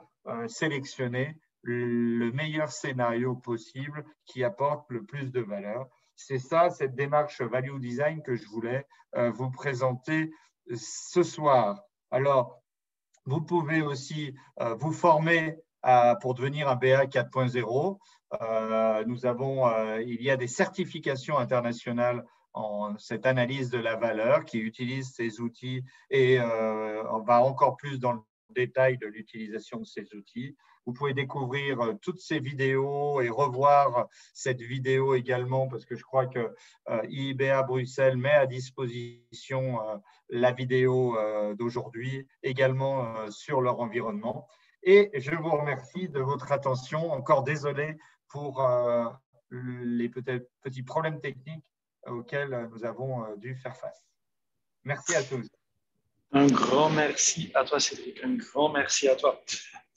sélectionner le meilleur scénario possible qui apporte le plus de valeur. C'est ça, cette démarche Value Design que je voulais vous présenter ce soir. Alors, vous pouvez aussi vous former pour devenir un BA 4.0. Il y a des certifications internationales en cette analyse de la valeur qui utilisent ces outils et on va encore plus dans le détail de l'utilisation de ces outils. Vous pouvez découvrir toutes ces vidéos et revoir cette vidéo également parce que je crois que IIBA Bruxelles met à disposition la vidéo d'aujourd'hui également sur leur environnement. Et je vous remercie de votre attention. Encore désolé pour les petits problèmes techniques auxquels nous avons dû faire face. Merci à tous. Un grand merci à toi, Cédric. Un grand merci à toi.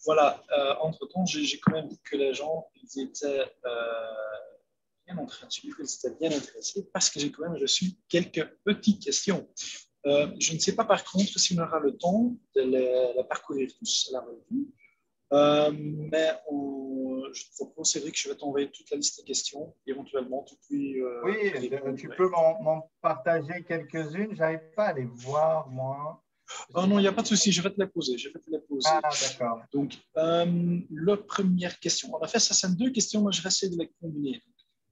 Voilà, entre-temps, j'ai quand même vu que les gens ils étaient bien en train de suivre, ils étaient bien intéressés parce que j'ai quand même reçu quelques petites questions. Je ne sais pas par contre si on aura le temps de les parcourir tous à la revue, mais je te propose, Cédric, que je vais t'envoyer toute la liste des questions, éventuellement. Oui, tu peux m'en partager quelques-unes. Je n'arrive pas à les voir, moi. Oh non, il n'y a pas de souci, je vais te les poser. Ah, d'accord. Donc, la première question. En fait, ça sont 2 questions, moi je vais essayer de les combiner.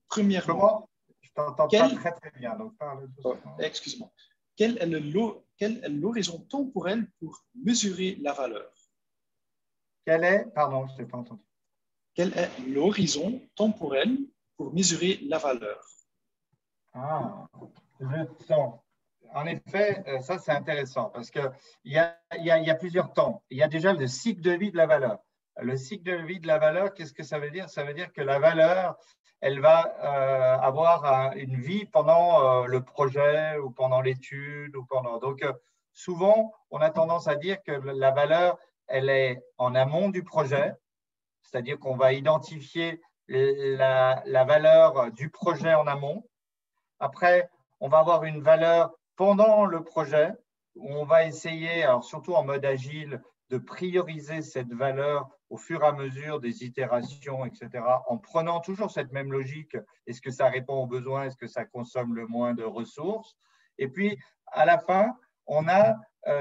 Premièrement, comment? Je t'entends pas très très bien, donc parle doucement. Excuse-moi. Quel est l'horizon temporel pour mesurer la valeur? Pardon, je ne t'ai pas entendu. Quel est l'horizon temporel pour mesurer la valeur? Ah, le temps. En effet, ça c'est intéressant parce qu'il y a plusieurs temps. Il y a déjà le cycle de vie de la valeur. Le cycle de vie de la valeur, qu'est-ce que ça veut dire? Ça veut dire que la valeur, elle va avoir une vie pendant le projet ou pendant l'étude ou pendant. Donc, souvent, on a tendance à dire que la valeur, elle est en amont du projet, c'est-à-dire qu'on va identifier la valeur du projet en amont. Après, on va avoir une valeur pendant le projet où on va essayer, alors surtout en mode agile, de prioriser cette valeur au fur et à mesure des itérations, etc., en prenant toujours cette même logique. Est-ce que ça répond aux besoins? Est-ce que ça consomme le moins de ressources? Et puis, à la fin, on a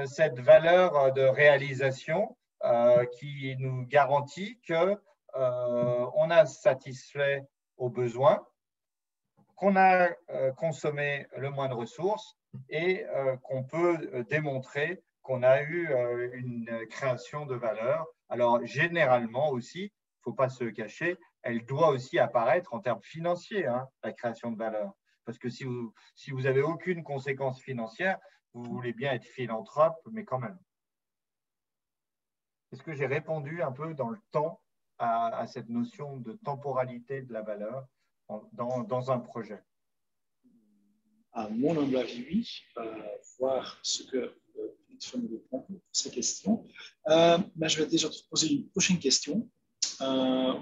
cette valeur de réalisation qui nous garantit qu'on a satisfait aux besoins, qu'on a consommé le moins de ressources et qu'on peut démontrer qu'on a eu une création de valeur. Alors, généralement aussi, il ne faut pas se cacher, elle doit aussi apparaître en termes financiers, hein, la création de valeur. Parce que si vous n'avez aucune conséquence financière, vous voulez bien être philanthrope, mais quand même. Est-ce que j'ai répondu un peu dans le temps à cette notion de temporalité de la valeur dans un projet? À mon humble avis, oui. Voir ce que tu me répond à ces questions. Mais je vais déjà te poser une prochaine question,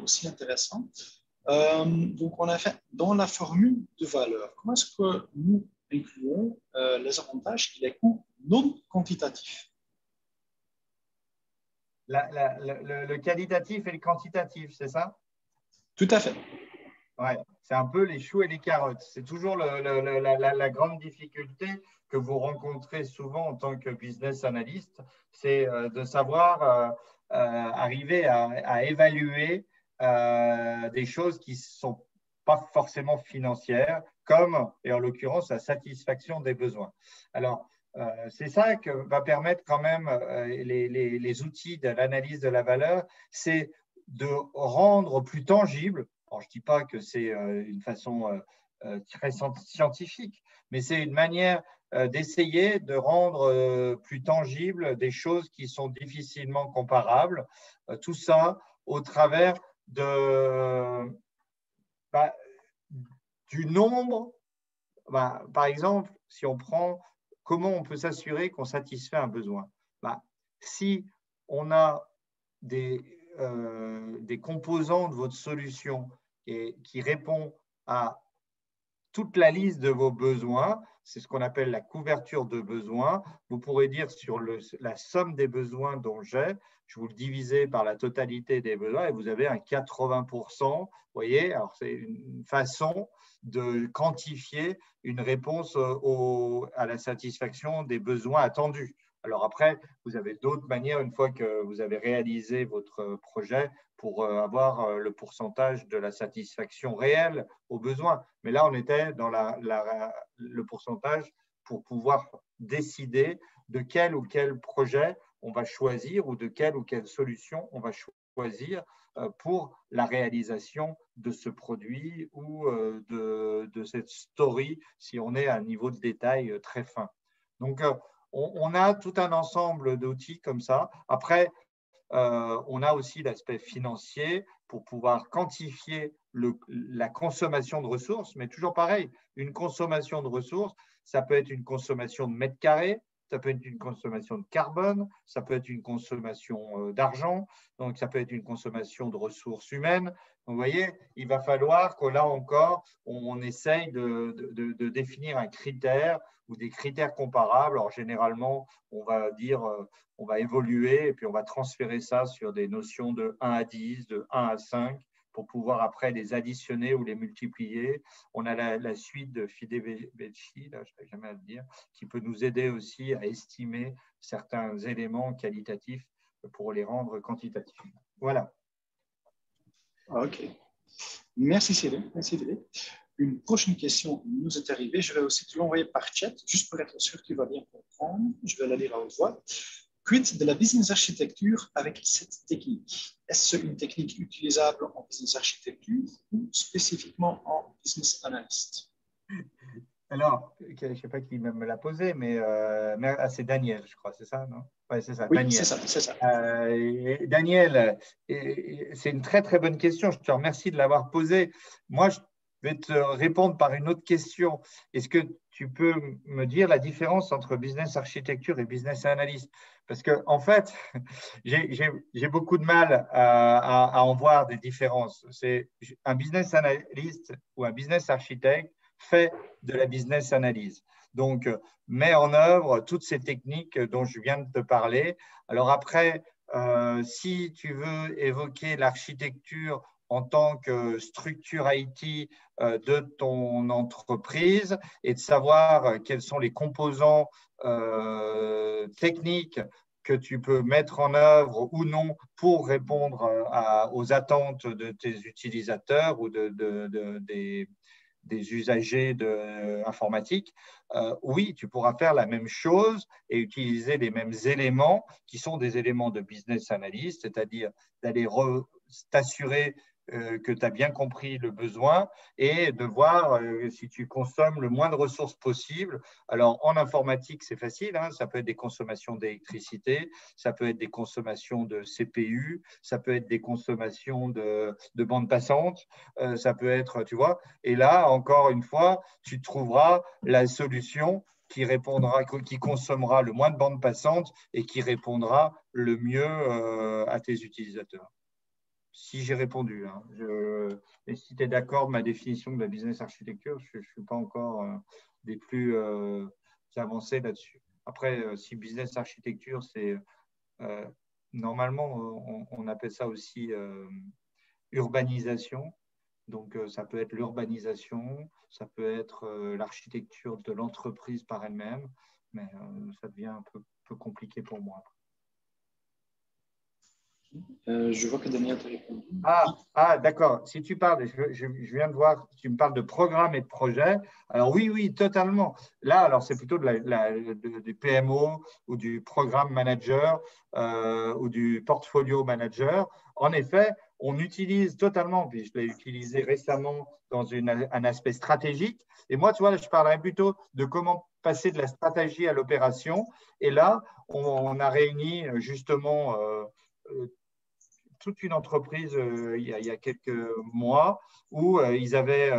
aussi intéressante. Donc, on a fait dans la formule de valeur, comment est-ce que nous incluons les avantages et les coûts non quantitatifs? Le qualitatif et le quantitatif, c'est ça? Tout à fait. Ouais, c'est un peu les choux et les carottes. C'est toujours la grande difficulté que vous rencontrez souvent en tant que business analyst, c'est de savoir arriver à évaluer des choses qui ne sont pas forcément financières, comme, et en l'occurrence, la satisfaction des besoins. Alors, c'est ça que va permettre quand même les outils de l'analyse de la valeur, c'est de rendre plus tangible. Alors, je ne dis pas que c'est une façon très scientifique, mais c'est une manière d'essayer de rendre plus tangible des choses qui sont difficilement comparables. Tout ça au travers du nombre. Par exemple, si on prend comment on peut s'assurer qu'on satisfait un besoin. Si on a des composants de votre solution qui répondent à toute la liste de vos besoins, c'est ce qu'on appelle la couverture de besoins. Vous pourrez dire sur la somme des besoins dont j'ai, je vous le divisez par la totalité des besoins et vous avez un 80%. Vous voyez, alors c'est une façon de quantifier une réponse à la satisfaction des besoins attendus. Alors après, vous avez d'autres manières, une fois que vous avez réalisé votre projet, pour avoir le pourcentage de la satisfaction réelle aux besoins. Mais là, on était dans le pourcentage pour pouvoir décider de quel ou quel projet on va choisir ou de quelle ou quelle solution on va choisir pour la réalisation de ce produit ou de cette story, si on est à un niveau de détail très fin. Donc, on a tout un ensemble d'outils comme ça. Après, on a aussi l'aspect financier pour pouvoir quantifier la consommation de ressources, mais toujours pareil, une consommation de ressources, ça peut être une consommation de mètres carrés, ça peut être une consommation de carbone, ça peut être une consommation d'argent, donc ça peut être une consommation de ressources humaines. Donc, vous voyez, il va falloir que là encore, on essaye de définir un critère ou des critères comparables. Alors, généralement, on va dire, on va évoluer et puis on va transférer ça sur des notions de 1 à 10, de 1 à 5 pour pouvoir après les additionner ou les multiplier. On a la suite de Fidebecci, là, je n'arrive jamais à le dire, qui peut nous aider aussi à estimer certains éléments qualitatifs pour les rendre quantitatifs. Voilà. OK. Merci Cédric. Une prochaine question nous est arrivée. Je vais aussi te l'envoyer par chat, juste pour être sûr que tu vas bien comprendre. Je vais la lire à haute voix. Quid de la business architecture avec cette technique? Est-ce une technique utilisable en business architecture ou spécifiquement en business analyst? Alors, je ne sais pas qui me l'a posé, mais c'est Daniel, je crois, c'est ça, non? Oui, c'est ça. Oui, Daniel. C'est ça. Daniel, c'est une très, très bonne question. Je te remercie de l'avoir posée. Moi, je vais te répondre par une autre question. Est-ce que tu peux me dire la différence entre business architecture et business analyst? Parce qu'en fait, j'ai beaucoup de mal à en voir des différences. C'est un business analyst ou un business architecte fait de la business analyse. Donc, met en œuvre toutes ces techniques dont je viens de te parler. Alors après, si tu veux évoquer l'architecture en tant que structure IT de ton entreprise et de savoir quels sont les composants techniques que tu peux mettre en œuvre ou non pour répondre aux attentes de tes utilisateurs ou des usagers informatiques, oui, tu pourras faire la même chose et utiliser les mêmes éléments qui sont des éléments de business analyst, c'est-à-dire d'aller t'assurer que tu as bien compris le besoin et de voir si tu consommes le moins de ressources possible. Alors, en informatique, c'est facile, hein, ça peut être des consommations d'électricité, ça peut être des consommations de CPU, ça peut être des consommations de bande passante, ça peut être, tu vois. Et là, encore une fois, tu trouveras la solution qui consommera le moins de bande passante et qui répondra le mieux à tes utilisateurs. Si j'ai répondu. Hein. Et si tu es d'accord de ma définition de la business architecture, je ne suis pas encore des plus avancés là-dessus. Après, si business architecture, c'est normalement, on appelle ça aussi urbanisation. Donc, ça peut être l'urbanisation, ça peut être l'architecture de l'entreprise par elle-même, mais ça devient un peu compliqué pour moi. Je vois que Daniel t'a répondu. D'accord. Si tu parles, je viens de voir, tu me parles de programme et de projet. Alors oui, totalement. Là, alors c'est plutôt du PMO ou du programme manager ou du portfolio manager. En effet, on utilise totalement, puis je l'ai utilisé récemment dans un aspect stratégique. Et moi, tu vois, je parlerais plutôt de comment passer de la stratégie à l'opération. Et là, on a réuni justement toute une entreprise il y a quelques mois où ils avaient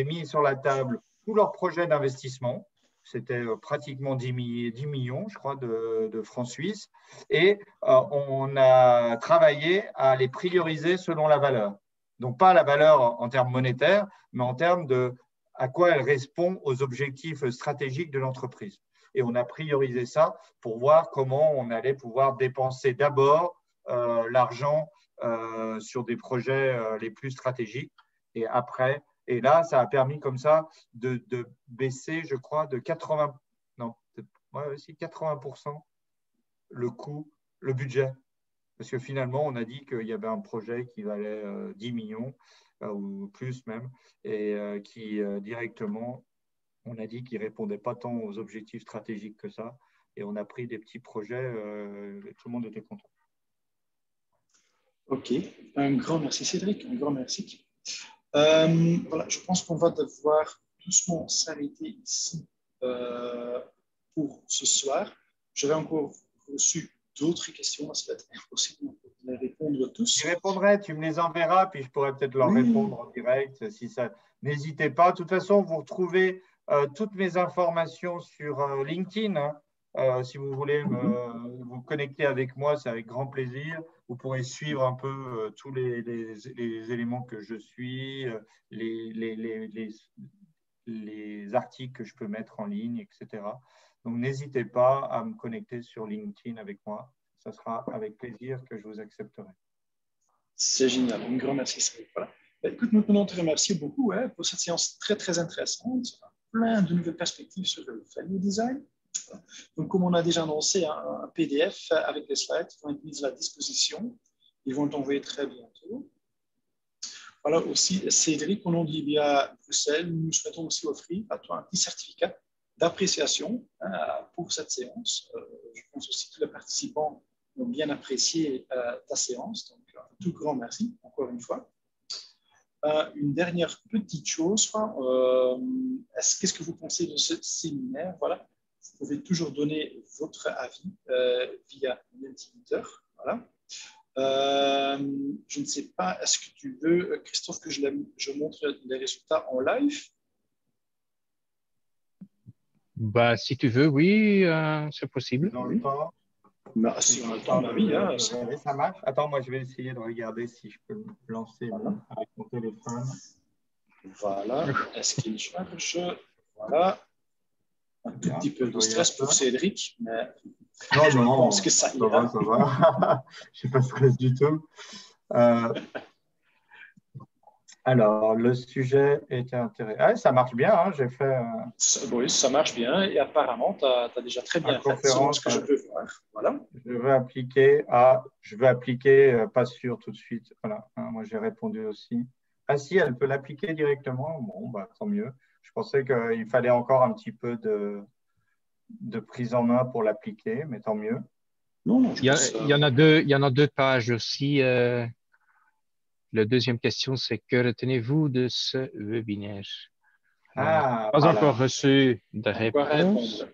mis sur la table tous leurs projets d'investissement. C'était pratiquement 10 millions, je crois, de francs suisses. Et on a travaillé à les prioriser selon la valeur. Donc, pas la valeur en termes monétaires, mais en termes de à quoi elle répond aux objectifs stratégiques de l'entreprise. Et on a priorisé ça pour voir comment on allait pouvoir dépenser d'abord l'argent sur des projets les plus stratégiques. Et après, et là, ça a permis comme ça de baisser, je crois, de 80% le coût, le budget. Parce que finalement, on a dit qu'il y avait un projet qui valait 10 millions ou plus même, et qui directement, on a dit qu'il ne répondait pas tant aux objectifs stratégiques que ça. Et on a pris des petits projets, tout le monde était content. OK. Un grand merci, Cédric. Un grand merci. Voilà, je pense qu'on va devoir doucement s'arrêter ici pour ce soir. J'avais encore reçu d'autres questions. Ça va être impossible de les répondre tous. Je répondrai, tu me les enverras, puis je pourrais peut-être leur répondre en direct. Si ça, n'hésitez pas. De toute façon, vous retrouvez toutes mes informations sur LinkedIn. Hein. Si vous voulez vous connecter avec moi, c'est avec grand plaisir. Vous pourrez suivre un peu tous les éléments que je suis, les articles que je peux mettre en ligne, etc. Donc, n'hésitez pas à me connecter sur LinkedIn avec moi. Ce sera avec plaisir que je vous accepterai. C'est génial. Un grand merci. Voilà. Écoute, nous tenons à te remercier beaucoup pour cette séance très, très intéressante. Plein de nouvelles perspectives sur le value design. Donc, comme on a déjà annoncé, un PDF avec des slides vont être mis à la disposition. Ils vont t'envoyer très bientôt. Voilà aussi, Cédric, au nom d'IBA Bruxelles, nous souhaitons aussi offrir à toi un petit certificat d'appréciation pour cette séance. Je pense aussi que les participants ont bien apprécié ta séance. Donc, un tout grand merci, encore une fois. Une dernière petite chose, qu'est-ce que vous pensez de ce séminaire? Voilà. Vous pouvez toujours donner votre avis via Mentimeter. Voilà. Je ne sais pas, est-ce que tu veux, Christophe, que je montre les résultats en live? Bah, si tu veux, oui, c'est possible. Dans le temps. Bah, si on a le temps, bah oui. Ça marche. Attends, moi, je vais essayer de regarder si je peux me lancer avec mon téléphone. Voilà. Est-ce qu'il charge? Voilà. Un tout petit peu de stress pour Cédric, mais non, je pense que ça ira. Ça va. Je n'ai pas de stress du tout. Alors, le sujet était intéressant. Ah, ça marche bien, hein, j'ai fait… Oui, ça marche bien et apparemment, tu as déjà très bien fait, selon ce que je peux voir. Voilà. Je vais appliquer, pas sûr tout de suite. Voilà, moi j'ai répondu aussi. Ah si, elle peut l'appliquer directement. Bon, bah, tant mieux. Je pensais qu'il fallait encore un petit peu de prise en main pour l'appliquer, mais tant mieux. Non, il y en a deux pages aussi. La deuxième question, c'est que retenez-vous de ce webinaire? Pas encore reçu de réponse.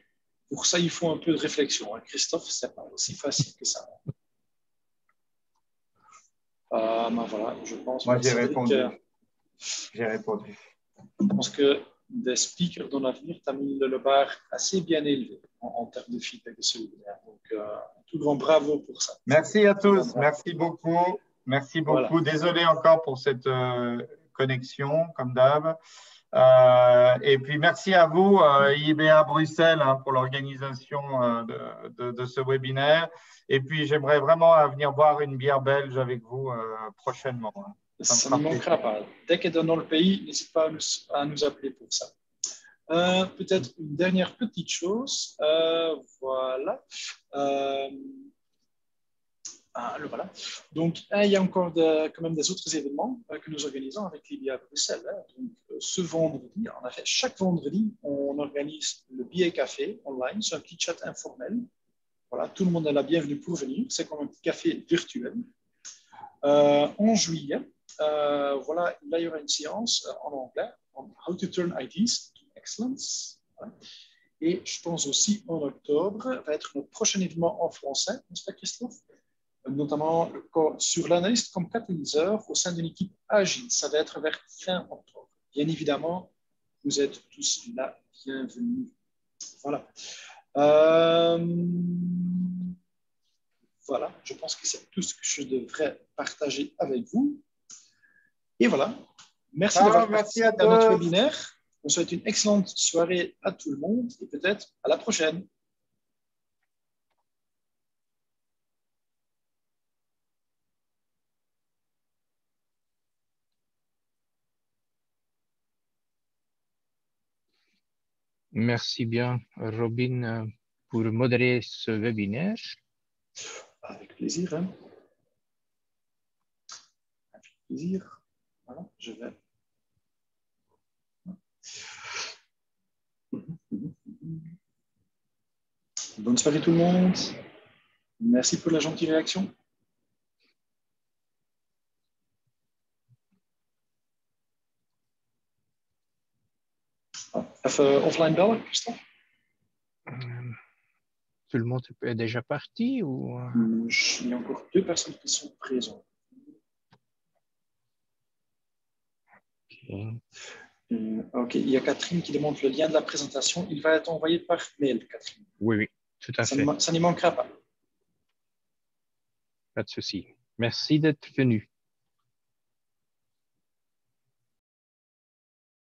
Pour ça, il faut un peu de réflexion. Hein. Christophe, ce n'est pas aussi facile que ça. Ben voilà, je pense. Moi, j'ai répondu. Je pense que des speakers dans l'avenir, tu as mis le bar assez bien élevé en termes de feedback de ce webinaire. Donc, un tout grand bravo pour ça. Merci à tous. Merci beaucoup. Merci beaucoup. Voilà. Désolé encore pour cette connexion, comme d'hab. Et puis, merci à vous, IBA Bruxelles, hein, pour l'organisation de ce webinaire. Et puis, j'aimerais vraiment venir boire une bière belge avec vous prochainement. Hein. Ça ne manquera pas. Dès qu'elle est dans le pays, n'hésite pas à nous appeler pour ça. Peut-être une dernière petite chose. Voilà. Voilà. Donc, il y a encore quand même des autres événements que nous organisons avec l'IBA Bruxelles. Hein. Donc, ce vendredi, en effet, chaque vendredi, on organise le billet café online, c'est un petit chat informel. Voilà, tout le monde est la bienvenue pour venir. C'est comme un petit café virtuel. En juillet, voilà, là, il y aura une séance en anglais, on How to Turn Ideas to Excellence. Voilà. Et je pense aussi en octobre, va être notre prochain événement en français, n'est-ce pas, Christophe? Notamment sur l'analyse comme catalyseur au sein d'une équipe agile. Ça va être vers fin octobre. Bien évidemment, vous êtes tous la bienvenue. Voilà. Voilà, je pense que c'est tout ce que je devrais partager avec vous. Et voilà. Merci d'avoir participé à notre webinaire. On souhaite une excellente soirée à tout le monde et peut-être à la prochaine. Merci bien, Robin, pour modérer ce webinaire. Avec plaisir. Hein. Avec plaisir. Voilà, je vais. Bonne soirée tout le monde. Merci pour la gentille réaction. Even offline bellen, Christophe? Tout le monde est déjà parti ou... Il y a encore 2 personnes qui sont présentes. Ok, il y a Catherine qui demande le lien de la présentation. Il va être envoyé par mail, Catherine. Oui, tout à fait. Ça n'y manquera pas. Pas de souci. Merci d'être venu.